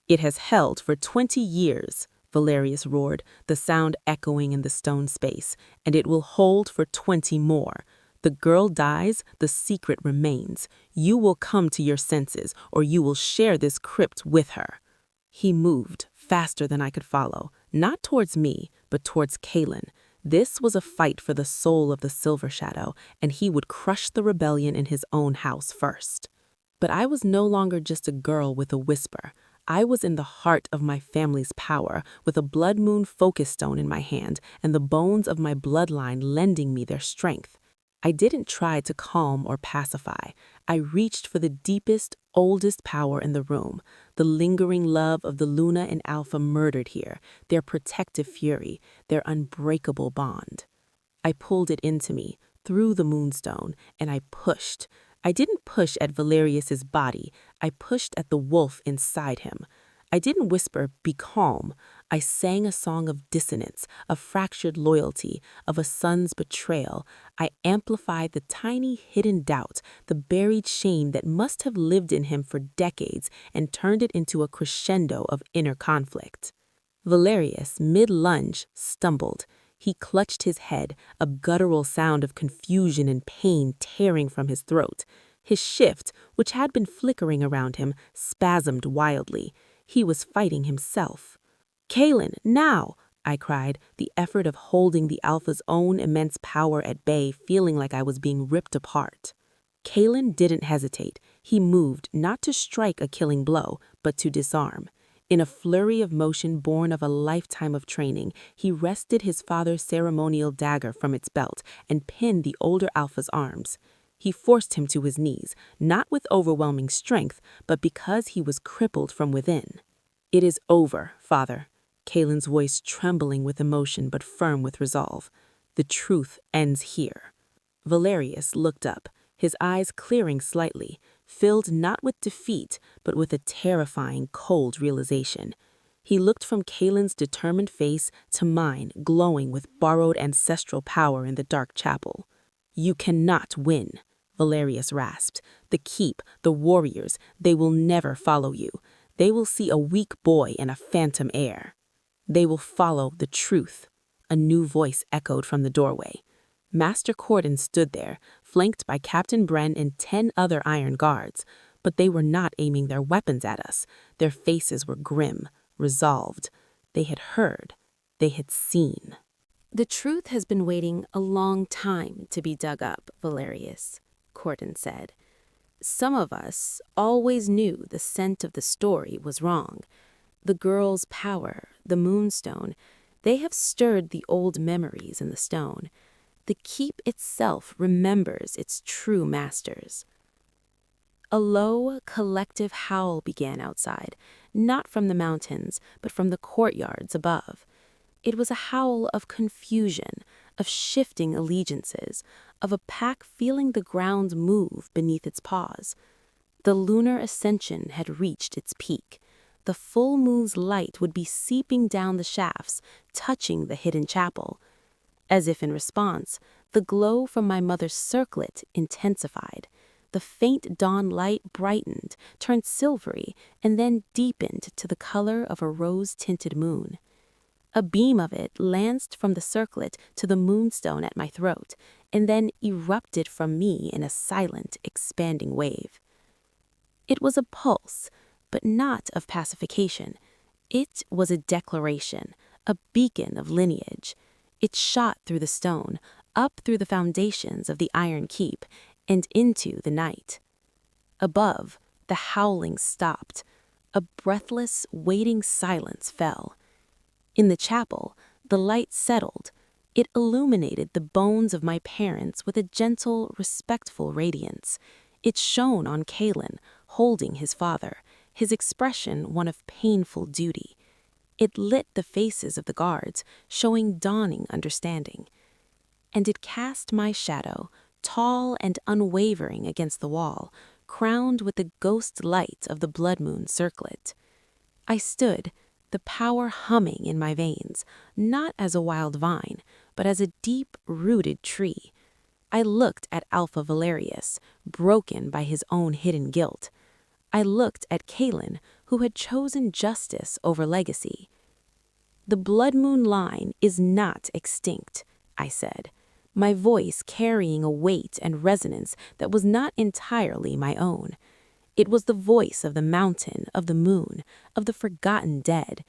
It has held for 20 years, Valerius roared, the sound echoing in the stone space, and it will hold for 20 more. The girl dies, the secret remains. You will come to your senses, or you will share this crypt with her. He moved, faster than I could follow, not towards me, but towards Kalen. This was a fight for the soul of the Silver Shadow, and he would crush the rebellion in his own house first. But I was no longer just a girl with a whisper. I was in the heart of my family's power, with a blood moon focus stone in my hand, and the bones of my bloodline lending me their strength. I didn't try to calm or pacify. I reached for the deepest, oldest power in the room, the lingering love of the Luna and Alpha murdered here, their protective fury, their unbreakable bond. I pulled it into me, through the moonstone, and I pushed. I didn't push at Valerius's body. I pushed at the wolf inside him. I didn't whisper, "Be calm." I sang a song of dissonance, of fractured loyalty, of a son's betrayal. I amplified the tiny hidden doubt, the buried shame that must have lived in him for decades, and turned it into a crescendo of inner conflict. Valerius, mid-lunge, stumbled. He clutched his head, a guttural sound of confusion and pain tearing from his throat. His shift, which had been flickering around him, spasmed wildly. He was fighting himself. "Kalen, now!" I cried, the effort of holding the Alpha's own immense power at bay feeling like I was being ripped apart. Kalen didn't hesitate. He moved, not to strike a killing blow, but to disarm. In a flurry of motion born of a lifetime of training, he wrested his father's ceremonial dagger from its belt and pinned the older Alpha's arms. He forced him to his knees, not with overwhelming strength, but because he was crippled from within. "It is over, Father." Kaelin's voice trembling with emotion but firm with resolve. "The truth ends here." Valerius looked up, his eyes clearing slightly, filled not with defeat but with a terrifying, cold realization. He looked from Kaelin's determined face to mine, glowing with borrowed ancestral power in the dark chapel. "You cannot win," Valerius rasped. "The keep, the warriors, they will never follow you. They will see a weak boy and a phantom heir. They will follow the truth." A new voice echoed from the doorway. Master Corden stood there, flanked by Captain Bren and 10 other iron guards, but they were not aiming their weapons at us. Their faces were grim, resolved. They had heard. They had seen. "The truth has been waiting a long time to be dug up, Valerius," Corden said. "Some of us always knew the scent of the story was wrong. The girl's power, the moonstone, they have stirred the old memories in the stone. The keep itself remembers its true masters." A low, collective howl began outside, not from the mountains, but from the courtyards above. It was a howl of confusion, of shifting allegiances, of a pack feeling the ground move beneath its paws. The lunar ascension had reached its peak. The full moon's light would be seeping down the shafts, touching the hidden chapel. As if in response, the glow from my mother's circlet intensified. The faint dawn light brightened, turned silvery, and then deepened to the color of a rose-tinted moon. A beam of it lanced from the circlet to the moonstone at my throat, and then erupted from me in a silent, expanding wave. It was a pulse, but not of pacification. It was a declaration, a beacon of lineage. It shot through the stone, up through the foundations of the iron keep, and into the night. Above, the howling stopped. A breathless, waiting silence fell. In the chapel, the light settled. It illuminated the bones of my parents with a gentle, respectful radiance. It shone on Kaelin, holding his father, his expression one of painful duty. It lit the faces of the guards, showing dawning understanding. And it cast my shadow, tall and unwavering against the wall, crowned with the ghost light of the Bloodmoon circlet. I stood, the power humming in my veins, not as a wild vine, but as a deep-rooted tree. I looked at Alpha Valerius, broken by his own hidden guilt. I looked at Kaelin, who had chosen justice over legacy. "The Bloodmoon Line is not extinct," I said, my voice carrying a weight and resonance that was not entirely my own. It was the voice of the mountain, of the moon, of the forgotten dead.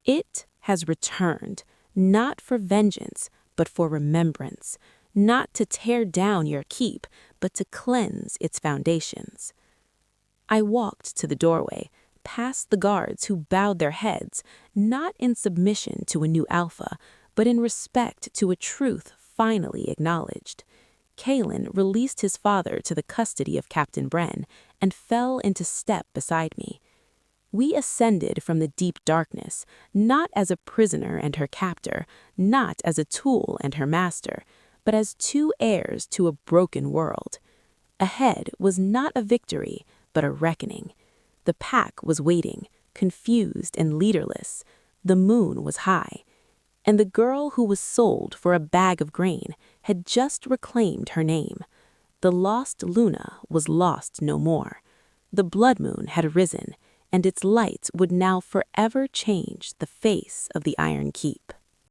It has returned, not for vengeance, but for remembrance, not to tear down your keep, but to cleanse its foundations. I walked to the doorway, past the guards who bowed their heads, not in submission to a new alpha, but in respect to a truth finally acknowledged. Kaelin released his father to the custody of Captain Bren and fell into step beside me. We ascended from the deep darkness, not as a prisoner and her captor, not as a tool and her master, but as two heirs to a broken world. Ahead was not a victory, but a reckoning. The pack was waiting, confused and leaderless. The moon was high. And the girl who was sold for a bag of grain had just reclaimed her name. The lost Luna was lost no more. The blood moon had risen, and its light would now forever change the face of the Iron Keep.